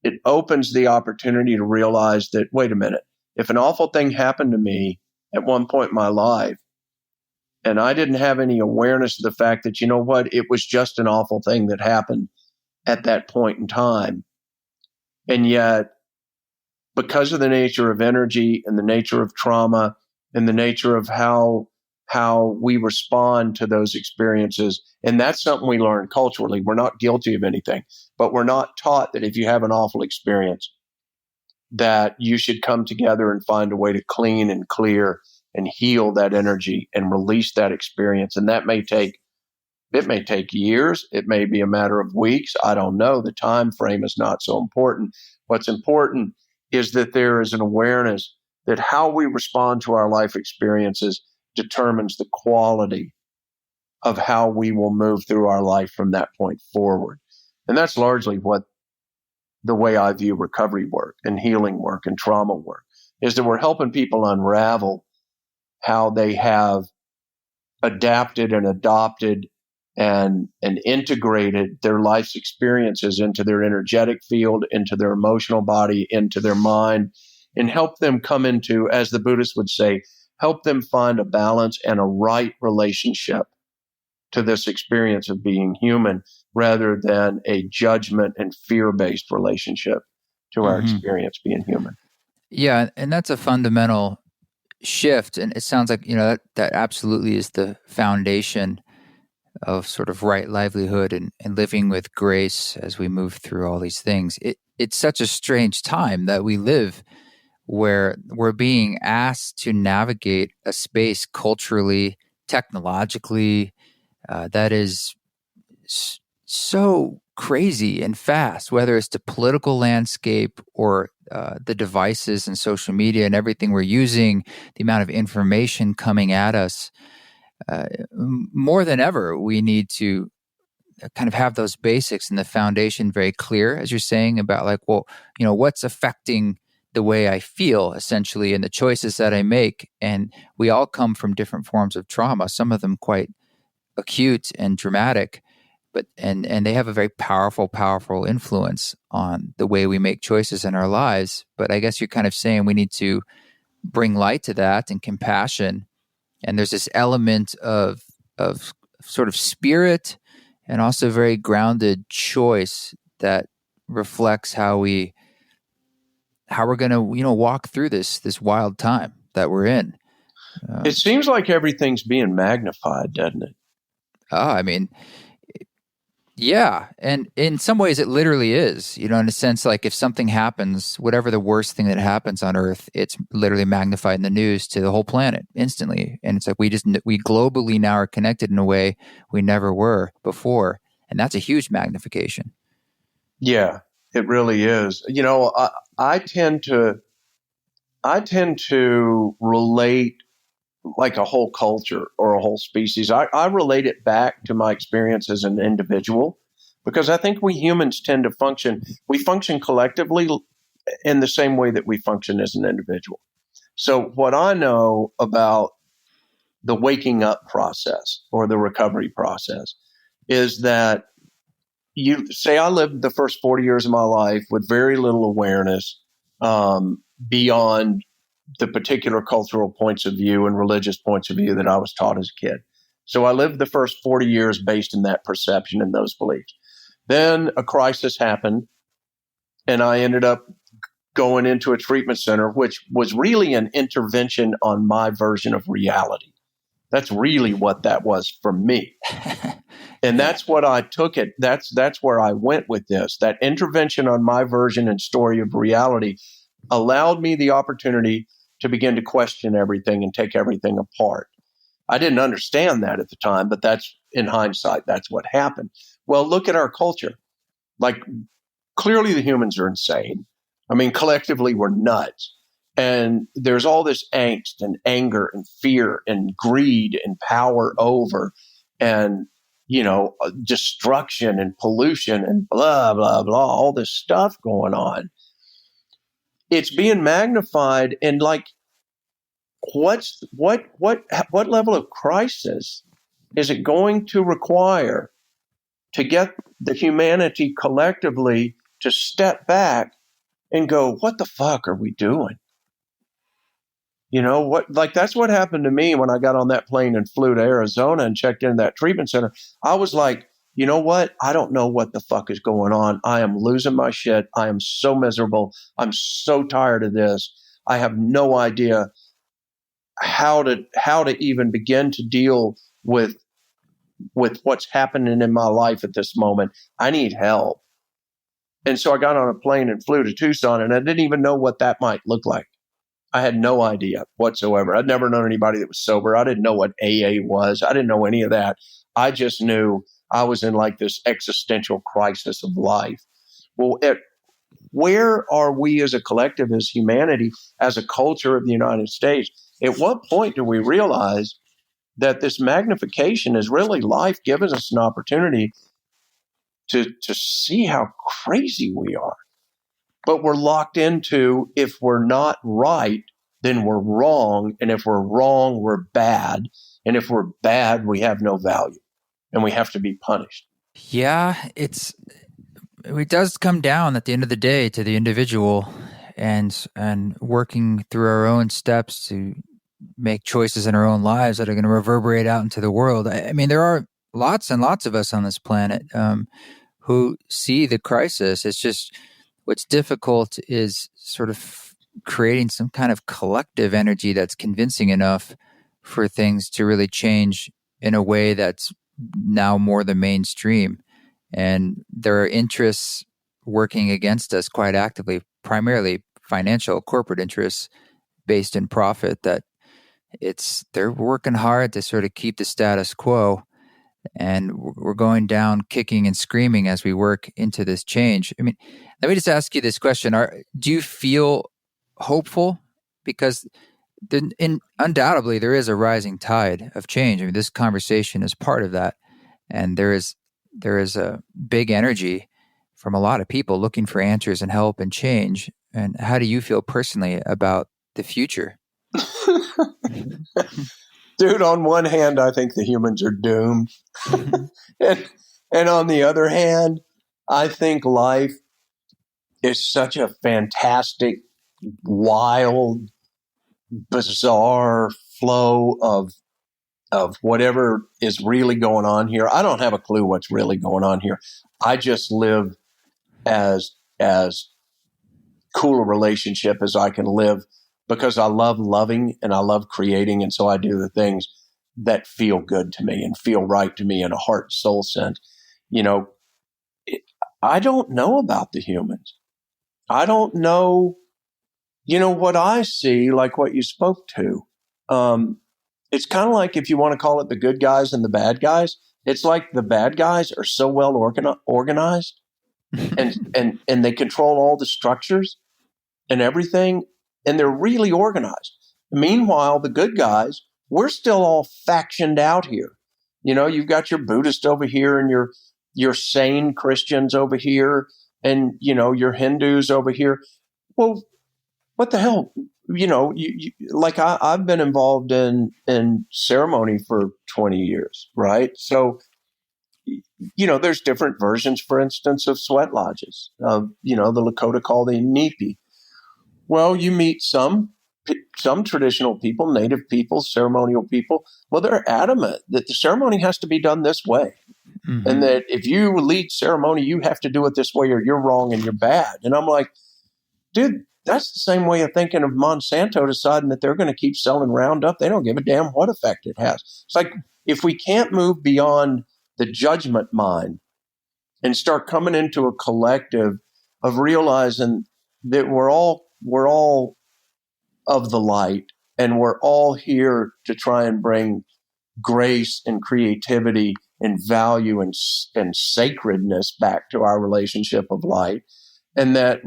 the opportunity to realize that, wait a minute, if an awful thing happened to me at one point in my life, and I didn't have any awareness of the fact that, it was just an awful thing that happened at that point in time. And yet, because of the nature of energy and the nature of trauma and the nature of how we respond to those experiences, and that's something we learn culturally. We're not guilty of anything, but we're not taught that if you have an awful experience, that you should come together and find a way to clean and clear and heal that energy and release that experience. And that may take years. It may be a matter of weeks. I don't know. The time frame is not so important. What's important is that there is an awareness that how we respond to our life experiences determines the quality of how we will move through our life from that point forward. And that's largely the way I view recovery work and healing work and trauma work, is that we're helping people unravel how they have adapted and adopted and integrated their life's experiences into their energetic field, into their emotional body, into their mind, and help them come into, as the Buddhists would say, help them find a balance and a right relationship to this experience of being human, rather than a judgment and fear-based relationship to our experience being human. Yeah, and that's a fundamental shift. And it sounds like, that absolutely is the foundation of sort of right livelihood and living with grace as we move through all these things. It's such a strange time that we live, where we're being asked to navigate a space culturally, technologically, that is so crazy and fast, whether it's the political landscape or the devices and social media and everything we're using, the amount of information coming at us. More than ever, we need to kind of have those basics and the foundation very clear, as you're saying, about what's affecting the way I feel, essentially, and the choices that I make. And we all come from different forms of trauma, some of them quite acute and dramatic, but and they have a very powerful influence on the way we make choices in our lives. But I guess you're kind of saying we need to bring light to that and compassion. And there's this element of sort of spirit and also very grounded choice that reflects how we're going to walk through this wild time that we're in. It seems like everything's being magnified, doesn't it? I mean, yeah. And in some ways it literally is, in a sense, like if something happens, whatever the worst thing that happens on Earth, it's literally magnified in the news to the whole planet instantly. And it's like we globally now are connected in a way we never were before. And that's a huge magnification. Yeah, it really is. I tend to relate like a whole culture or a whole species. I relate it back to my experience as an individual because I think we humans tend to we function collectively in the same way that we function as an individual. So what I know about the waking up process or the recovery process is that you say I lived the first 40 years of my life with very little awareness beyond the particular cultural points of view and religious points of view that I was taught as a kid. So I lived the first 40 years based in that perception and those beliefs. Then a crisis happened, and I ended up going into a treatment center, which was really an intervention on my version of reality. That's really what that was for me. And that's what I took it. That's where I went with this. That intervention on my version and story of reality allowed me the opportunity to begin to question everything and take everything apart. I didn't understand that at the time, but that's in hindsight, that's what happened. Well, look at our culture. Like, clearly the humans are insane. I mean, collectively we're nuts. And there's all this angst and anger and fear and greed and power over and, destruction and pollution and blah, blah, blah, all this stuff going on. It's being magnified, and like, what level of crisis is it going to require to get the humanity collectively to step back and go, what the fuck are we doing? That's what happened to me when I got on that plane and flew to Arizona and checked into that treatment center. I was like, you know what? I don't know what the fuck is going on. I am losing my shit. I am so miserable. I'm so tired of this. I have no idea how to even begin to deal with what's happening in my life at this moment. I need help. And so I got on a plane and flew to Tucson, and I didn't even know what that might look like. I had no idea whatsoever. I'd never known anybody that was sober. I didn't know what AA was. I didn't know any of that. I just knew I was in like this existential crisis of life. Well, where are we as a collective, as humanity, as a culture of the United States? At what point do we realize that this magnification is really life giving us an opportunity to see how crazy we are? But we're locked into, if we're not right, then we're wrong. And if we're wrong, we're bad. And if we're bad, we have no value and we have to be punished. Yeah, it does come down at the end of the day to the individual and working through our own steps to make choices in our own lives that are going to reverberate out into the world. I mean, there are lots and lots of us on this planet who see the crisis. It's just what's difficult is sort of creating some kind of collective energy that's convincing enough for things to really change in a way that's now more the mainstream. And there are interests working against us quite actively, primarily financial corporate interests based in profit, that they're working hard to sort of keep the status quo. And we're going down kicking and screaming as we work into this change. I mean, let me just ask you this question. Do you feel hopeful? Because undoubtedly there is a rising tide of change. I mean, this conversation is part of that. And there is a big energy from a lot of people looking for answers and help and change. And how do you feel personally about the future? Dude, on one hand, I think the humans are doomed. and on the other hand, I think life is such a fantastic, wild, bizarre flow of whatever is really going on here. I don't have a clue what's really going on here. I just live as cool a relationship as I can live because I love loving and I love creating. And so I do the things that feel good to me and feel right to me in a heart and soul sense. I don't know about the humans. I don't know, what I see, like what you spoke to. It's kind of like, if you want to call it the good guys and the bad guys, it's like the bad guys are so well organized and they control all the structures and everything, and they're really organized. Meanwhile, the good guys, we're still all factioned out here. You've got your Buddhist over here and your sane Christians over here, and your Hindus over here. Well, what the hell? Like I've been involved in ceremony for 20 years, right? So there's different versions, for instance, of sweat lodges. The Lakota call the Nipi. Well, you meet some traditional people, native people, ceremonial people. Well, they're adamant that the ceremony has to be done this way. Mm-hmm. And that if you lead ceremony, you have to do it this way or you're wrong and you're bad. And I'm like, dude, that's the same way of thinking of Monsanto deciding that they're going to keep selling Roundup. They don't give a damn what effect it has. It's like, if we can't move beyond the judgment mind and start coming into a collective of realizing that we're all of the light, and we're all here to try and bring grace and creativity and value and sacredness back to our relationship of light. And that,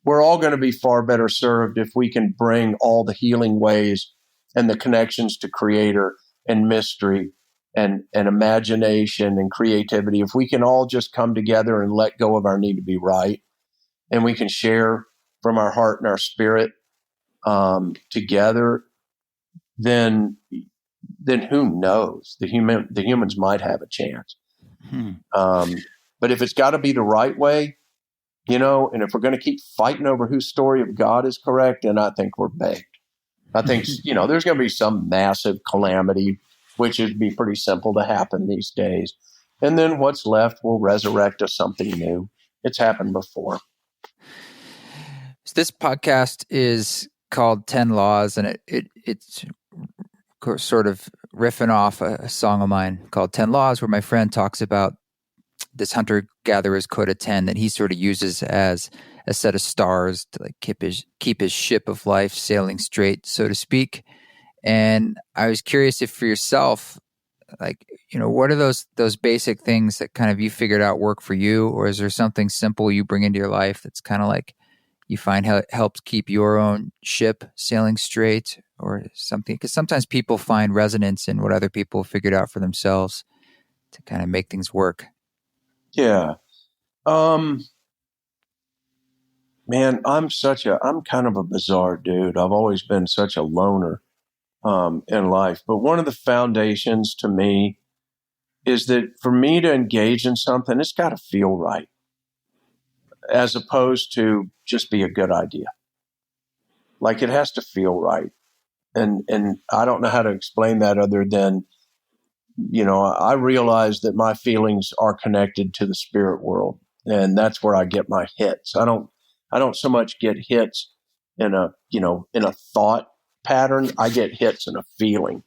we're all going to be far better served if we can bring all the healing ways and the connections to creator and mystery and imagination and creativity. If we can all just come together and let go of our need to be right, and we can share from our heart and our spirit together, then who knows? The humans might have a chance. But if it's got to be the right way, and if we're going to keep fighting over whose story of God is correct, then I think we're baked. I think, there's going to be some massive calamity, which would be pretty simple to happen these days. And then what's left will resurrect us something new. It's happened before. So this podcast is called 10 Laws, and it's sort of riffing off a song of mine called 10 Laws, where my friend talks about this hunter-gatherer's code of 10 that he sort of uses as a set of stars to like keep his ship of life sailing straight, so to speak. And I was curious if for yourself, like, what are those basic things that kind of you figured out work for you, or is there something simple you bring into your life that's kind of like you find how it helps keep your own ship sailing straight, or something? Because sometimes people find resonance in what other people figured out for themselves to kind of make things work. Yeah. Man, I'm kind of a bizarre dude. I've always been such a loner in life. But one of the foundations to me is that for me to engage in something, it's got to feel right, as opposed to just be a good idea. Like, it has to feel right. And I don't know how to explain that other than, I realize that my feelings are connected to the spirit world, and that's where I get my hits. I don't so much get hits in a thought pattern. I get hits in a feeling.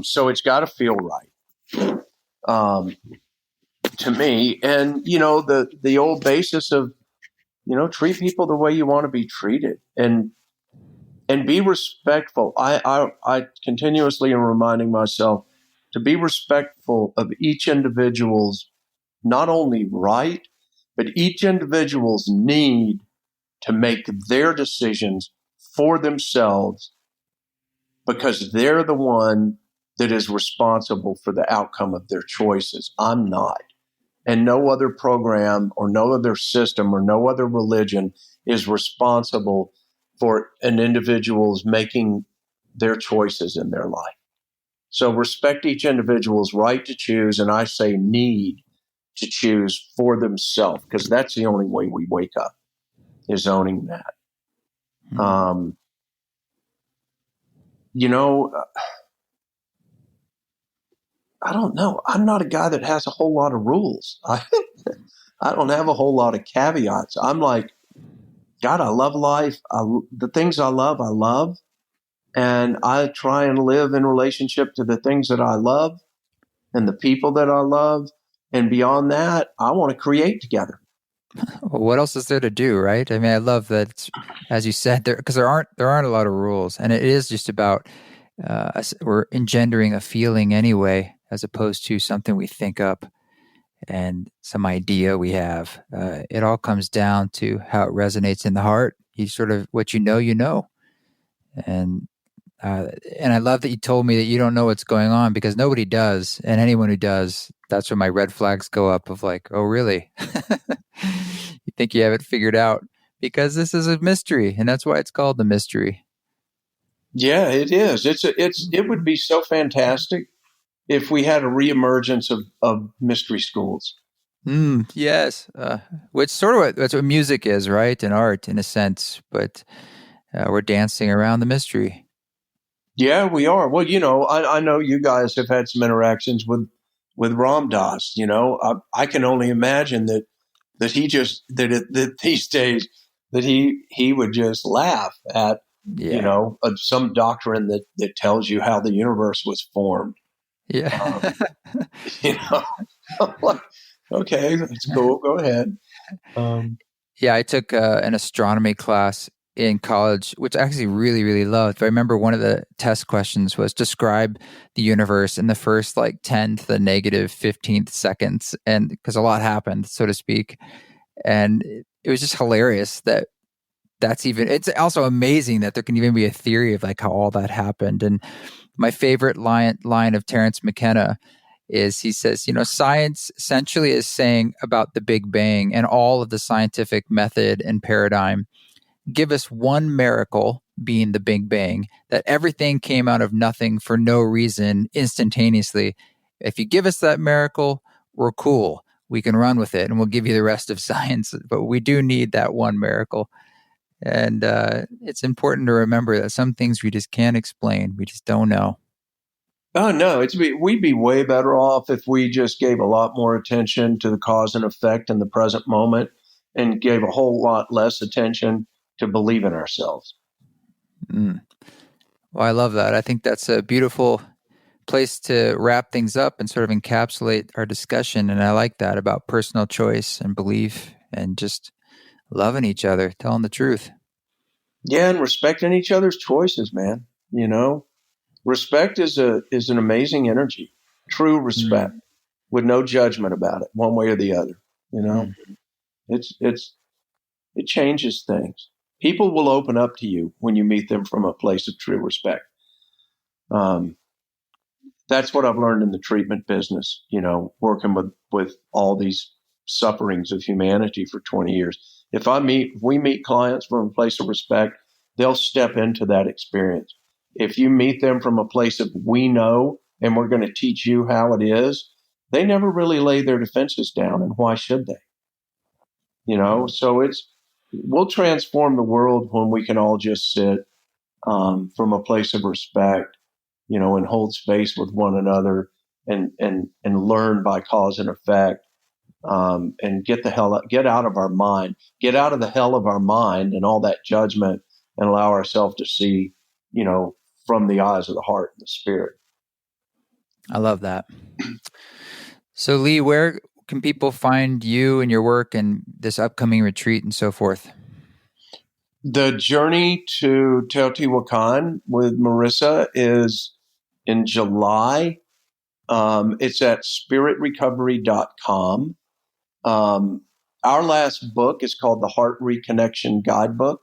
So it's got to feel right to me. And, the old basis of, treat people the way you want to be treated, and be respectful. I continuously am reminding myself to be respectful of each individual's not only right, but each individual's need to make their decisions for themselves, because they're the one that is responsible for the outcome of their choices. I'm not. And no other program or no other system or no other religion is responsible for an individual's making their choices in their life. So respect each individual's right to choose, and I say need to choose for themselves, because that's the only way we wake up, is owning that. Mm-hmm. I don't know. I'm not a guy that has a whole lot of rules. I don't have a whole lot of caveats. I'm like, God, I love life. The things I love. And I try and live in relationship to the things that I love and the people that I love. And beyond that, I want to create together. Well, what else is there to do, right? I mean, I love that, as you said, because there aren't a lot of rules, and it is just about we're engendering a feeling anyway, as opposed to something we think up. and some idea we have. It all comes down to how it resonates in the heart. You sort of what you know, and uh, and I love that you told me that you don't know what's going on because nobody does, and anyone who does, that's when my red flags go up. Of like, oh really? You think you have it figured out because this is a mystery, and that's why it's called the mystery. Yeah, it is. It would be so fantastic if we had a reemergence of mystery schools. Yes, which sort of that's what music is, right? And art, in a sense, but we're dancing around the mystery. Yeah, we are. Well, I know you guys have had some interactions with Ram Dass. I can only imagine that he just that these days that he would just laugh at Yeah, some doctrine that tells you how the universe was formed. yeah, Um, you know, I'm like, okay, that's cool. Go ahead. Um, yeah. I took an astronomy class in college, which I actually really, really loved. But I remember one of the test questions was describe the universe in the first like 10 to the negative 15th seconds, and because a lot happened, so to speak, and it was just hilarious that that's even it's also amazing that there can even be a theory of like how all that happened. And my favorite line of Terence McKenna is he says, science essentially is saying about the Big Bang and all of the scientific method and paradigm, give us one miracle, being the Big Bang, that everything came out of nothing for no reason instantaneously. If you give us that miracle, we're cool. We can run with it and we'll give you the rest of science. But we do need that one miracle. And it's important to remember that some things we just can't explain. We just don't know. oh no, we'd be way better off if we just gave a lot more attention to the cause and effect in the present moment, and gave a whole lot less attention to believe in ourselves. Mm. Well, I love that. I think that's a beautiful place to wrap things up and sort of encapsulate our discussion. And I like that about personal choice and belief and just loving each other, telling the truth. Yeah, and respecting each other's choices, man. Respect is an amazing energy. True respect Mm. with no judgment about it, one way or the other. You know, Mm. it's it changes things. People will open up to you when you meet them from a place of true respect. Um, that's what I've learned in the treatment business. Working with all these sufferings of humanity for 20 years. If we meet clients from a place of respect, they'll step into that experience. If you meet them from a place of we know and we're going to teach you how it is, they never really lay their defenses down, and why should they? So we'll transform the world when we can all just sit from a place of respect, and hold space with one another, and learn by cause and effect, and get out of our mind, get out of the hell of our mind and all that judgment, and allow ourselves to see, from the eyes of the heart and the spirit. I love that. So, Lee, where can people find you and your work and this upcoming retreat and so forth? The journey to Teotihuacan with Marissa is in July. It's at spiritrecovery.com. Our last book is called The Heart Reconnection Guidebook.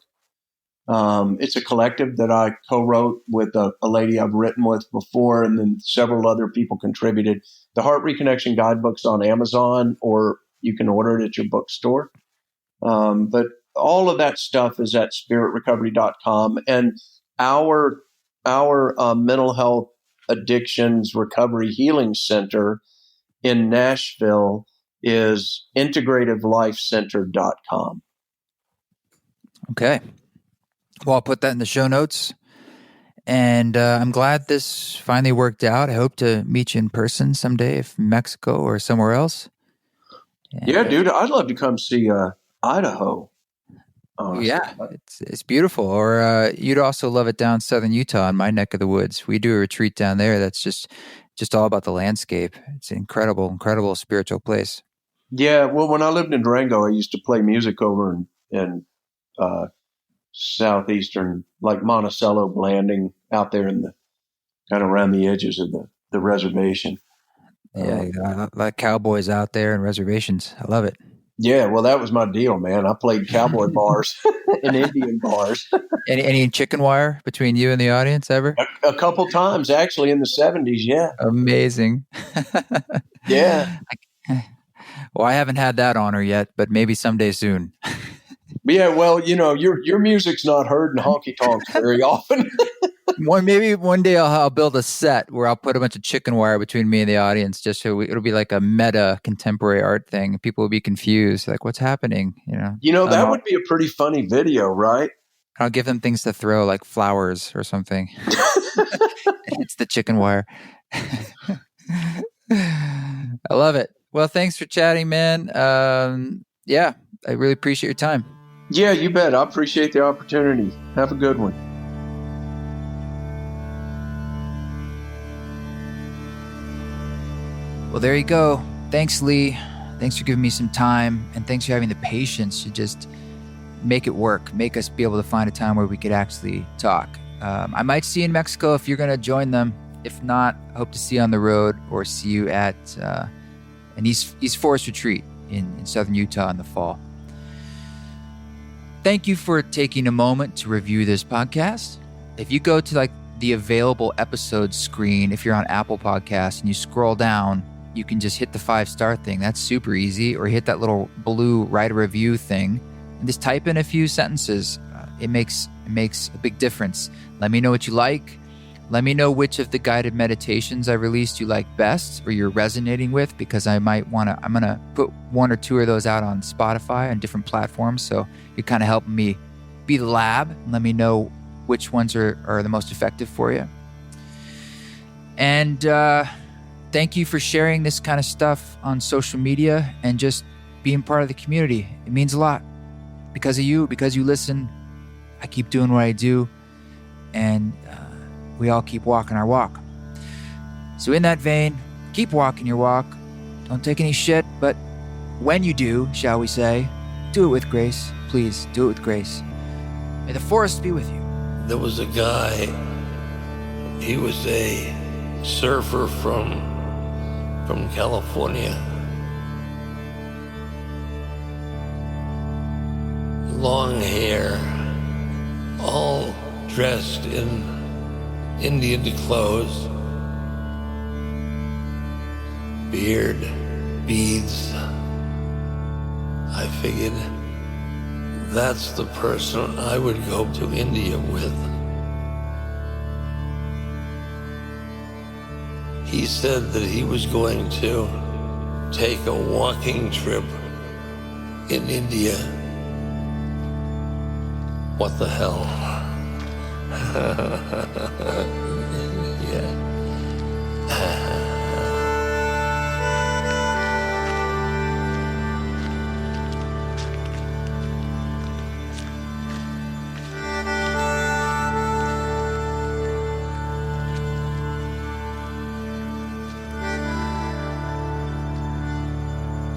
It's a collective that I co-wrote with a lady I've written with before, and then several other people contributed. The Heart Reconnection Guidebook's on Amazon, or you can order it at your bookstore. But all of that stuff is at spiritrecovery.com. And our mental health addictions recovery healing center in Nashville is integrativelifecenter.com. Okay. Well, I'll put that in the show notes. And I'm glad this finally worked out. I hope to meet you in person someday, if in Mexico or somewhere else. Yeah, And dude, I'd love to come see Idaho. yeah, it's beautiful. Or you'd also love it down southern Utah in my neck of the woods. We do a retreat down there that's just all about the landscape. It's an incredible, incredible spiritual place. Yeah, well, when I lived in Durango, I used to play music over in uh, southeastern, like Monticello, Blanding, out there in the kind of around the edges of the reservation. Yeah, a lot of cowboys out there and reservations. I love it. Yeah, well, that was my deal, man. I played cowboy bars and Indian bars Any chicken wire between you and the audience ever? a couple times, actually, in the 70s. Yeah. Amazing. Yeah. Well, I haven't had that honor yet, but maybe someday soon. Yeah, well, your music's not heard in honky tonks very often. Maybe one day I'll build a set where I'll put a bunch of chicken wire between me and the audience, just so it'll be like a meta contemporary art thing. People will be confused, like, "What's happening?" That would be a pretty funny video, right? I'll give them things to throw, like flowers or something. It's the chicken wire. I love it. Well, thanks for chatting, man. Yeah, I really appreciate your time. Yeah, you bet. I appreciate the opportunity. Have a good one. Well, there you go. Thanks, Lee. Thanks for giving me some time, and thanks for having the patience to just make it work, make us be able to find a time where we could actually talk. I might see you in Mexico if you're going to join them. If not, I hope to see you on the road or see you at an East Forest retreat in southern Utah in the fall. Thank you for taking a moment to review this podcast. If you go to the available episodes screen, if you're on Apple Podcasts and you scroll down, you can just hit the 5-star thing. That's super easy. Or hit that little blue write a review thing and just type in a few sentences. It makes a big difference. Let me know what you like. Let me know which of the guided meditations I released you like best or you're resonating with, because I'm going to put 1 or 2 of those out on Spotify and different platforms. So you're kind of helping me be the lab and let me know which ones are the most effective for you. And thank you for sharing this kind of stuff on social media and just being part of the community. It means a lot. Because of you, because you listen, I keep doing what I do, and we all keep walking our walk. So in that vein, keep walking your walk. Don't take any shit, but when you do, shall we say, do it with grace. Please, do it with grace. May the forest be with you. There was a guy, he was a surfer from California. Long hair, all dressed in Indian clothes, beard, beads. I figured that's the person I would go to India with. He said that he was going to take a walking trip in India. What the hell? Yeah.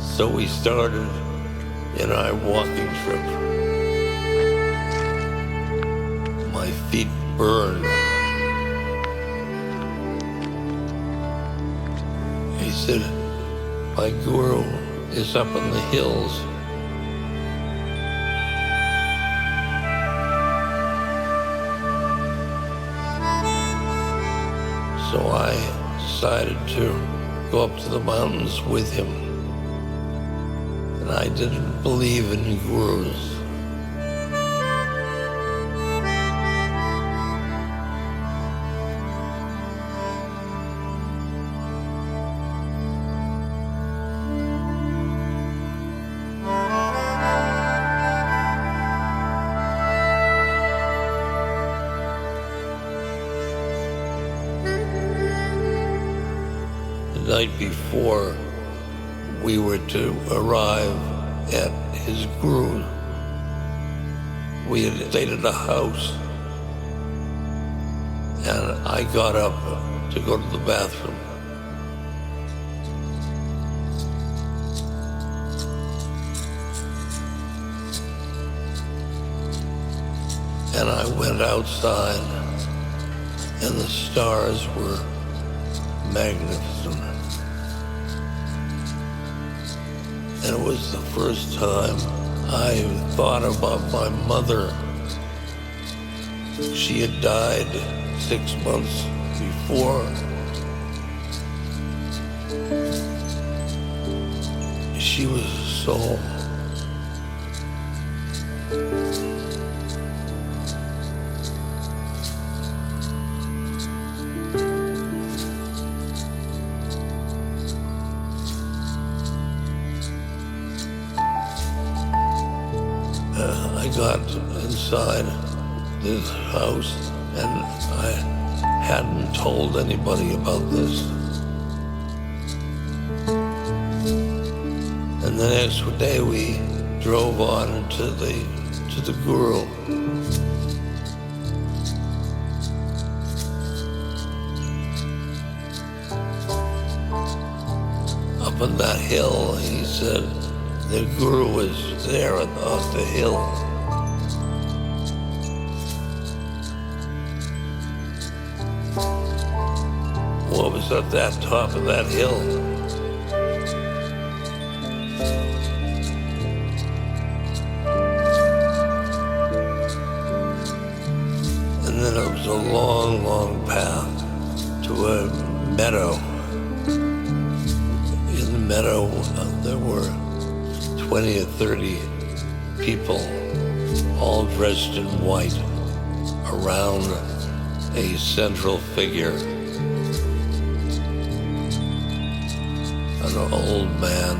So we started in our walking trip. My feet burned. He said, my guru is up in the hills. So I decided to go up to the mountains with him. And I didn't believe in gurus. The night before we were to arrive at his guru, we had stayed at a house, and I got up to go to the bathroom. And I went outside, and the stars were magnificent. And it was the first time I thought about my mother. She had died 6 months before. She was a soul. I got inside this house and I hadn't told anybody about this. And the next day we drove on to the Guru. Up on that hill, he said, the Guru was there off the hill. What was at that top of that hill? And then it was a long, long path to a meadow. In the meadow, there were 20 or 30 people, all dressed in white, around a central figure. An old man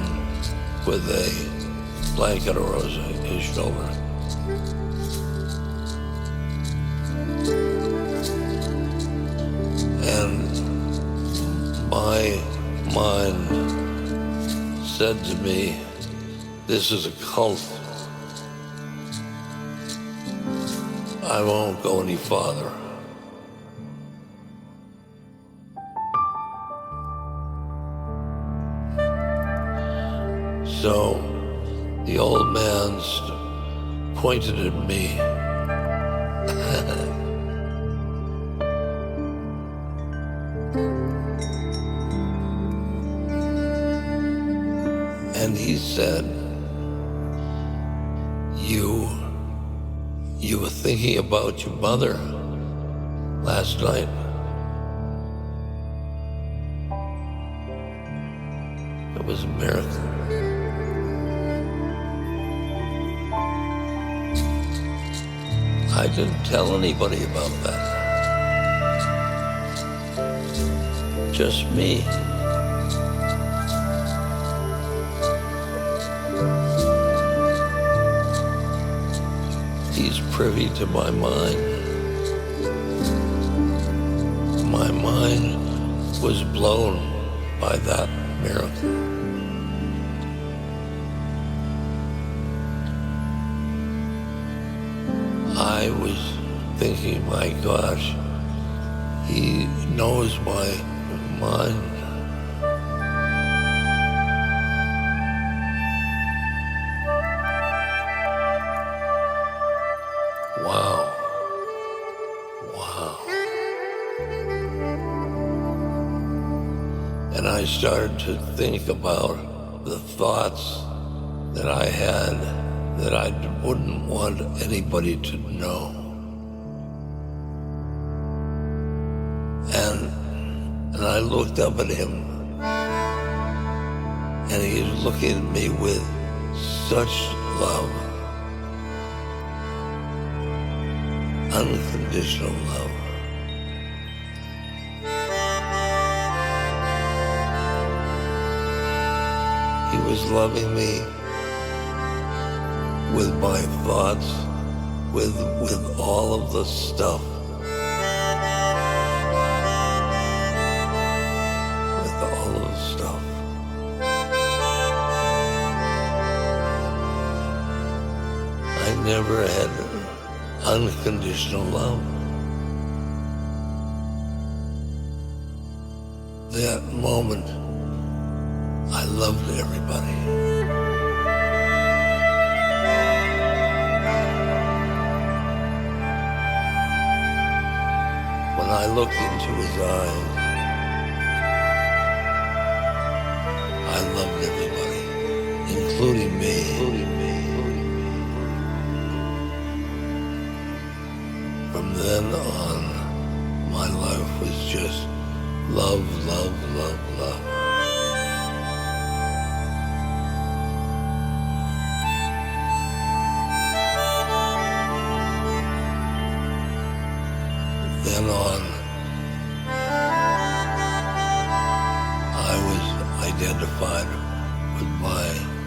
with a blanket over his shoulder. And my mind said to me, this is a cult. I won't go any farther. So the old man pointed at me. And he said, you were thinking about your mother last night. It was a miracle. I didn't tell anybody about that. Just me. He's privy to my mind. My mind was blown by that miracle. I was thinking, my gosh, he knows my mind. Wow. And I started to think about the thoughts that I had that I wouldn't want anybody to know. And I looked up at him, and he was looking at me with such love, unconditional love. He was loving me with my thoughts, with all of the stuff, with all of the stuff. I never had unconditional love. That moment, I loved everybody. When I looked into his eyes, I loved everybody, including including me. From then on, my life was just love, love, love, love. Then on, I was identified with my